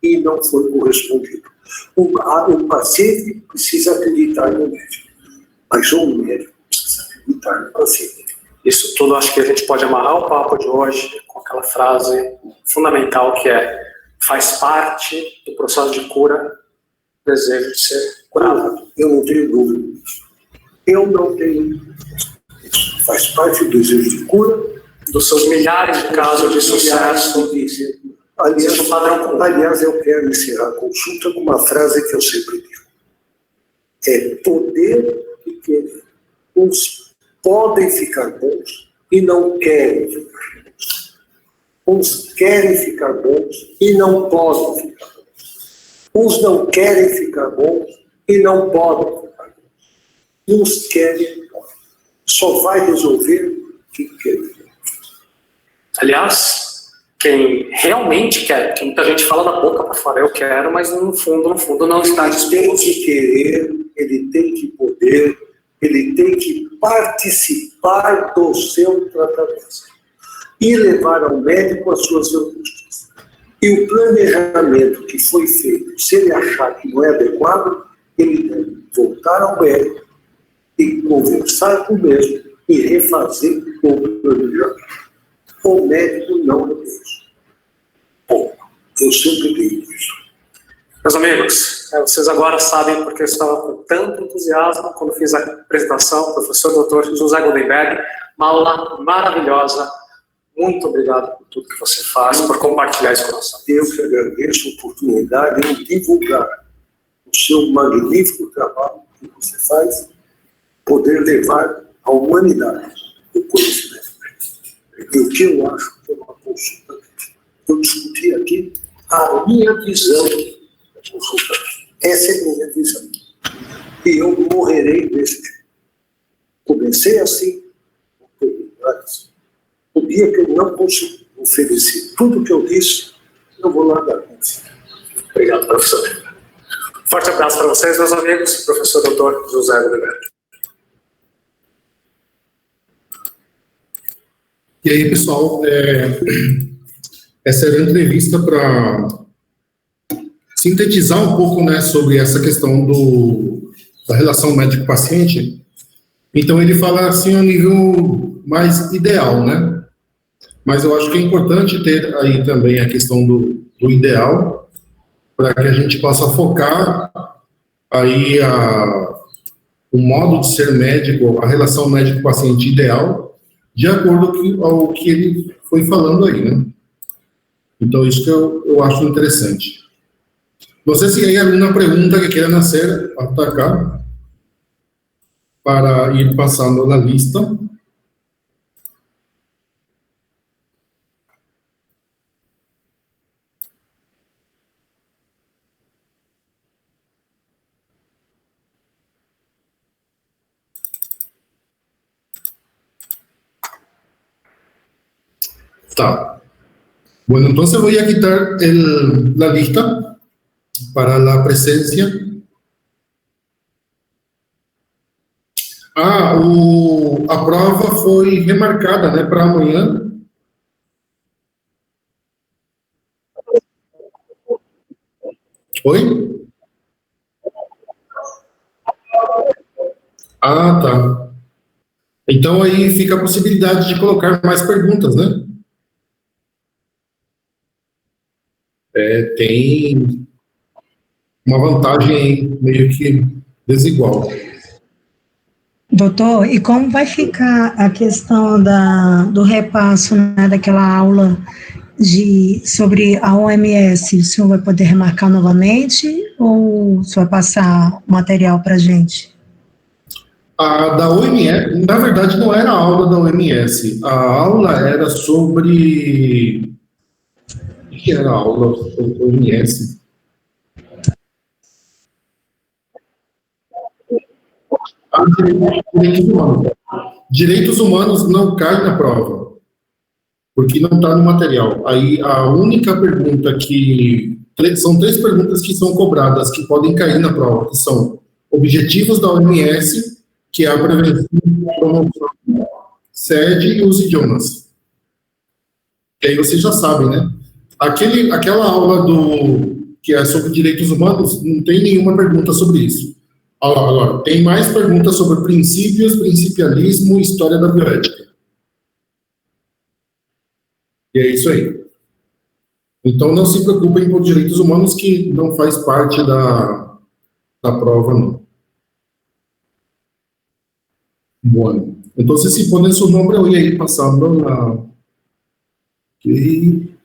e não foi correspondido. O paciente precisa acreditar no médico, mas o médico precisa acreditar no paciente. Isso tudo acho que a gente pode amarrar o papo de hoje com aquela frase fundamental que faz parte do processo de cura, o desejo de ser curado. Eu não tenho dúvida disso. Eu não tenho. Faz parte do desejo de cura. Dos seus milhares de casos de sucesso. Aliás, eu quero encerrar a consulta com uma frase que eu sempre digo. É poder e querer. Uns podem ficar bons e não querem ficar bons. Uns querem ficar bons e não podem ficar bons. Uns não querem ficar bons e não podem ficar bons. Uns querem, só vai resolver o que querem. Aliás, quem realmente quer, que muita gente fala da boca para fora, eu quero, mas no fundo não está disposto. Ele tem que querer, ele tem que poder, ele tem que participar do seu tratamento e levar ao médico as suas angústias. E o planejamento que foi feito, se ele achar que não é adequado, ele deve voltar ao médico e conversar com o mesmo e refazer o planejamento. O médico não é isso. Bom, eu sempre digo isso. Meus amigos, vocês agora sabem porque eu estava com tanto entusiasmo quando fiz a apresentação, professor Dr. José Goldenberg, uma aula maravilhosa. Muito obrigado por tudo que você faz, por compartilhar isso com nós. Eu que agradeço a oportunidade de divulgar o seu magnífico trabalho que você faz, poder levar à humanidade o conhecimento. E o que eu acho que é uma consulta, eu discuti aqui a minha visão da consulta. Essa é a minha visão. E eu morrerei desse tipo. Comecei assim, o dia que eu não consigo oferecer tudo o que eu disse, eu vou largar. Obrigado, professor. Forte abraço para vocês, meus amigos. Professor Dr. José Goldenberg. E aí, pessoal, essa era a entrevista para sintetizar um pouco, né, sobre essa questão da relação médico-paciente. Então, ele fala assim a nível mais ideal, né? Mas eu acho que é importante ter aí também a questão do ideal, para que a gente possa focar aí o modo de ser médico, a relação médico-paciente ideal, de acordo com o que ele foi falando aí, né? Então, isso que eu acho interessante. Não sei se hay alguma pergunta que queiram fazer até cá, para ir passando na lista. Tá. Bueno, entonces voy a quitar la lista para la presencia. A prova foi remarcada, né, para amanhã. Oi? Ah, tá. Então aí fica a possibilidade de colocar mais perguntas, né? Tem uma vantagem meio que desigual. Doutor, e como vai ficar a questão do repasso, né, daquela aula sobre a OMS? O senhor vai poder remarcar novamente ou o senhor vai passar o material para a gente? A da OMS, na verdade, não era a aula da OMS. A aula era sobre... O que era a aula da OMS? Direitos humanos. Direitos humanos não cai na prova, porque não está no material. Aí a única pergunta são 3 perguntas que são cobradas, que podem cair na prova, que são objetivos da OMS, que é a prevenção, promoção, sede e os idiomas. E aí vocês já sabem, né? Aquela aula que é sobre direitos humanos, não tem nenhuma pergunta sobre isso. Agora, tem mais perguntas sobre princípios, principialismo e história da bioética. E é isso aí. Então, não se preocupem por direitos humanos, que não faz parte da prova, não. Bueno, entonces, si ponen su nombre, voy a ir pasando aquí.